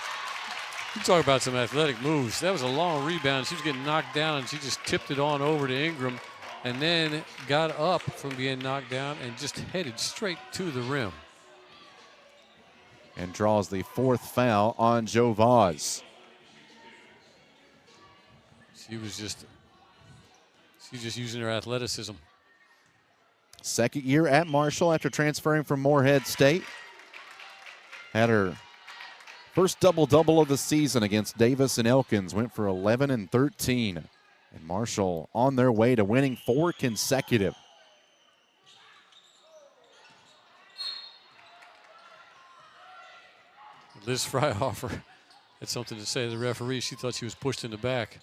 You talk about some athletic moves. That was a long rebound. She was getting knocked down, and she just tipped it on over to Ingram and then got up from being knocked down and just headed straight to the rim. And draws the fourth foul on Joe Vaz. She's just using her athleticism. Second year at Marshall after transferring from Morehead State. Had her first double-double of the season against Davis and Elkins. Went for 11 and 13. And Marshall on their way to winning 4 consecutive. Liz Fryhofer had something to say to the referee. She thought she was pushed in the back.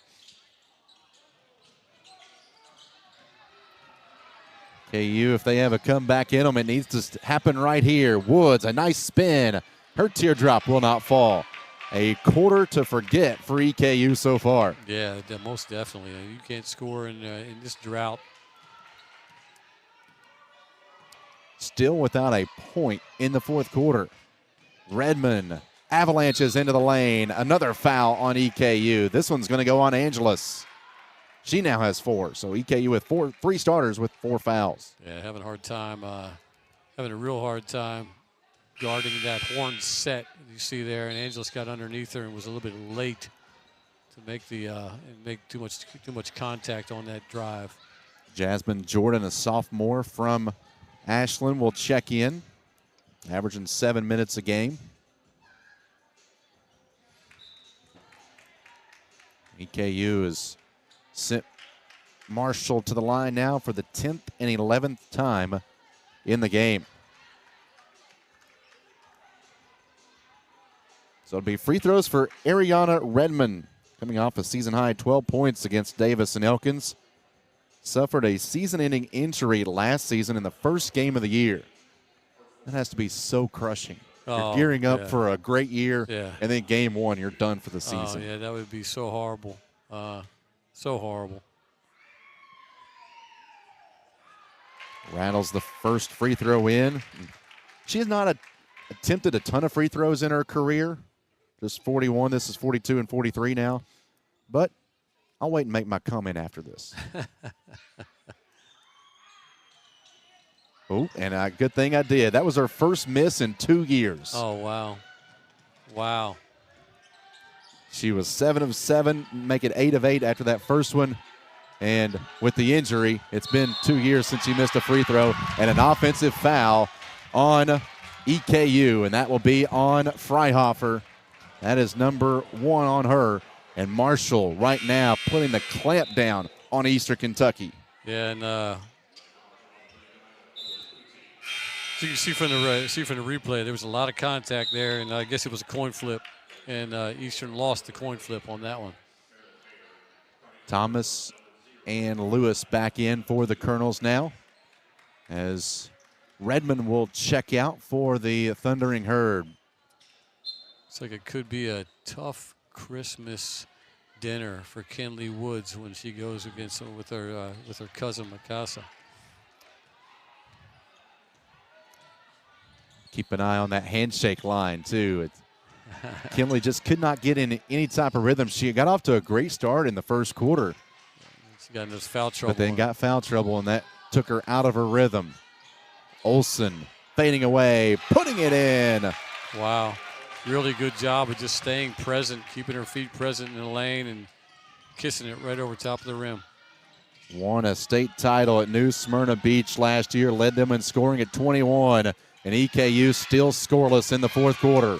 KU, if they have a comeback in them, it needs to happen right here. Woods, a nice spin. Her teardrop will not fall. A quarter to forget for EKU so far. Yeah, most definitely. You can't score in this drought. Still without a point in the fourth quarter. Redmond avalanches into the lane. Another foul on EKU. This one's going to go on Angeles. She now has 4. So EKU with 3 starters with 4 fouls. Yeah, having a real hard time guarding that horn set you see there. And Angeles got underneath her and was a little bit late to make too much contact on that drive. Jasmine Jordan, a sophomore from Ashland, will check in, averaging 7 minutes a game. EKU has sent Marshall to the line now for the 10th and 11th time in the game. So it'll be free throws for Ariana Redmond, coming off a season-high 12 points against Davis and Elkins. Suffered a season-ending injury last season in the first game of the year. That has to be so crushing. You're gearing up for a great year, and then game one, you're done for the season. Oh, yeah, that would be so horrible. So horrible. Rattles the first free throw in. She has not attempted a ton of free throws in her career. Just 41. This is 42 and 43 now. But I'll wait and make my comment after this. Oh, and a good thing I did. That was her first miss in 2 years. Oh, wow. Wow. She was 7 of 7, make it 8 of 8 after that first one. And with the injury, it's been 2 years since she missed a free throw. And an offensive foul on EKU, and that will be on Fryhofer. That is number 1 on her. And Marshall right now putting the clamp down on Eastern Kentucky. Yeah, and so you can see from the replay, there was a lot of contact there, and I guess it was a coin flip, and Eastern lost the coin flip on that one. Thomas and Lewis back in for the Colonels now, as Redmond will check out for the Thundering Herd. Looks like it could be a tough Christmas dinner for Kinley Woods when she goes against with her cousin Mikasa. Keep an eye on that handshake line, too. Kinley just could not get in any type of rhythm. She got off to a great start in the first quarter. She got into foul trouble. But then got foul trouble, and that took her out of her rhythm. Olsen fading away, putting it in. Wow. Really good job of just staying present, keeping her feet present in the lane and kissing it right over top of the rim. Won a state title at New Smyrna Beach last year, led them in scoring at 21, and EKU still scoreless in the fourth quarter.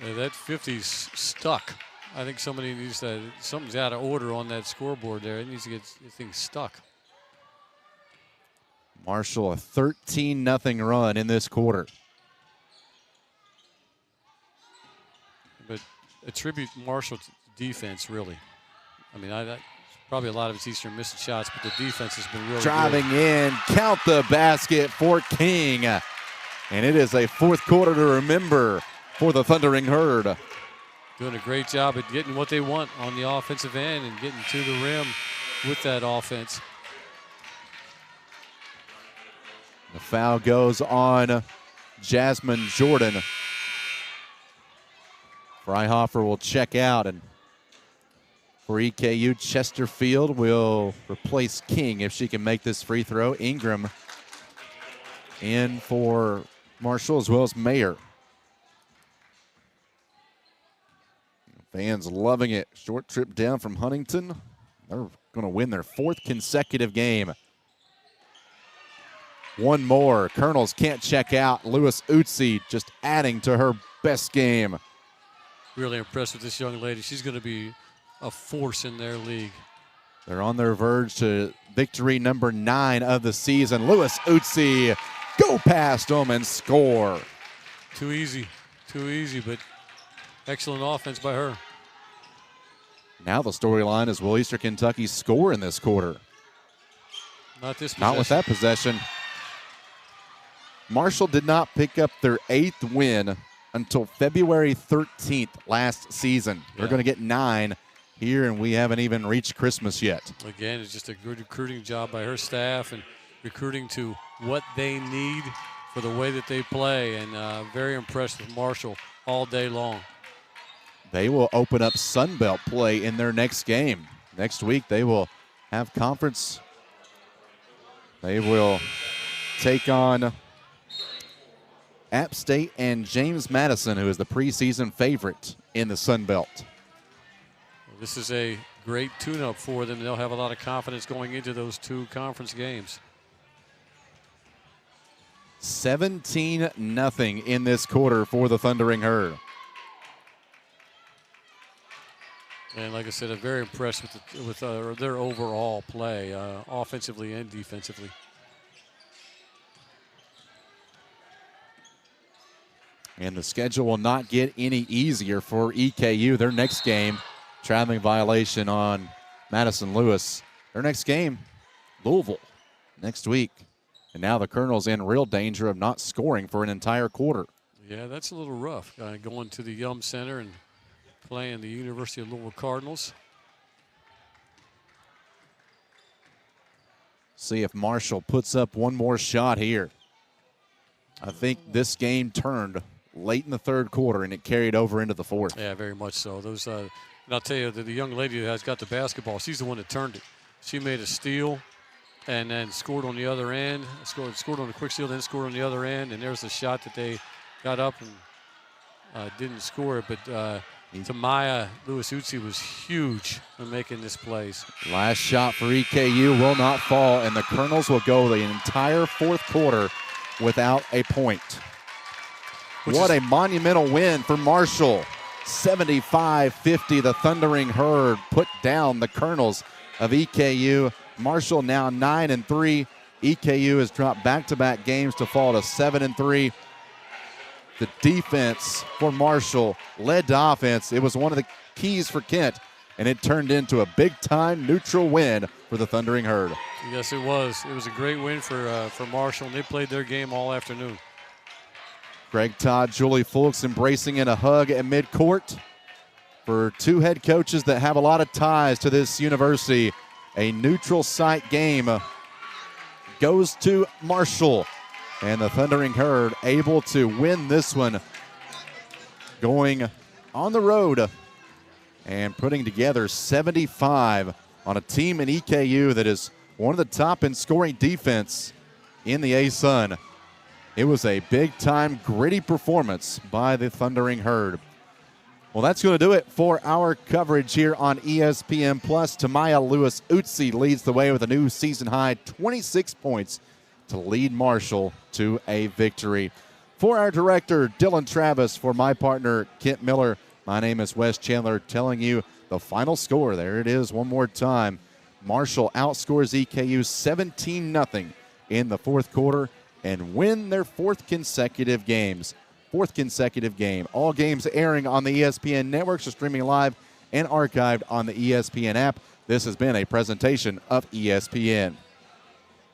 Yeah, that 50's stuck. I think somebody needs to, something's out of order on that scoreboard there. It needs to get the thing stuck. Marshall, a 13-0 run in this quarter. But attribute Marshall to defense, really. I mean, probably a lot of it's Eastern missing shots, but the defense has been really driving good. in, count the basket for King. And it is a fourth quarter to remember for the Thundering Herd. Doing a great job at getting what they want on the offensive end and getting to the rim with that offense. The foul goes on Jasmine Jordan. Freihofer will check out, and for EKU, Chesterfield will replace King if she can make this free throw. Ingram in for Marshall as well as Mayer. Fans loving it. Short trip down from Huntington. They're going to win their fourth consecutive game. One more. Colonels can't check out. Lewis Utsi just adding to her best game. Really impressed with this young lady. She's going to be a force in their league. They're on their verge to victory number 9 of the season. Lewis Utsi go past them and score. Too easy, but excellent offense by her. Now the storyline is, will Eastern Kentucky score in this quarter? Not this possession. Not with that possession. Marshall did not pick up their 8th win until February 13th last season. They're going to get 9 here, and we haven't even reached Christmas yet. Again, it's just a good recruiting job by her staff and recruiting to what they need for the way that they play, and very impressed with Marshall all day long. They will open up Sun Belt play in their next game. Next week, they will have conference. They will take on App State and James Madison, who is the preseason favorite in the Sun Belt. This is a great tune-up for them. They'll have a lot of confidence going into those 2 conference games. 17-0 in this quarter for the Thundering Herd. And like I said, I'm very impressed with their overall play, offensively and defensively. And the schedule will not get any easier for EKU. Their next game, traveling violation on Madison Lewis. Their next game, Louisville, next week. And now the Colonels in real danger of not scoring for an entire quarter. Yeah, that's a little rough, going to the Yum Center and playing the University of Louisville Cardinals. See if Marshall puts up one more shot here. I think this game turned late in the third quarter, and it carried over into the fourth. Yeah, very much so. Those, and I'll tell you, the young lady who has got the basketball, she's the one that turned it. She made a steal and then scored on the other end. Scored on a quick steal, then scored on the other end. And there's the shot that they got up and didn't score it. But Tamaya Lewis-Utsi was huge in making this plays. Last shot for EKU will not fall, and the Colonels will go the entire fourth quarter without a point. What a monumental win for Marshall. 75-50, the Thundering Herd put down the Colonels of EKU. Marshall now 9-3. EKU has dropped back-to-back games to fall to 7-3. The defense for Marshall led to offense. It was one of the keys for Kent, and it turned into a big-time neutral win for the Thundering Herd. Yes, it was. It was a great win for Marshall, and they played their game all afternoon. Greg Todd, Julie Fulks embracing in a hug at midcourt. for two head coaches that have a lot of ties to this university. A neutral site game goes to Marshall, and the Thundering Herd able to win this one, going on the road and putting together 75 on a team in EKU that is one of the top in scoring defense in the A-Sun. It was a big-time, gritty performance by the Thundering Herd. Well, that's going to do it for our coverage here on ESPN+. Tamaya Lewis-Utsi leads the way with a new season-high 26 points to lead Marshall to a victory. For our director, Dylan Travis, for my partner, Kent Miller, my name is Wes Chandler, telling you the final score. There it is one more time. Marshall outscores EKU 17-0 in the fourth quarter and win their fourth consecutive game. All games airing on the ESPN networks are streaming live and archived on the ESPN app. This has been a presentation of ESPN.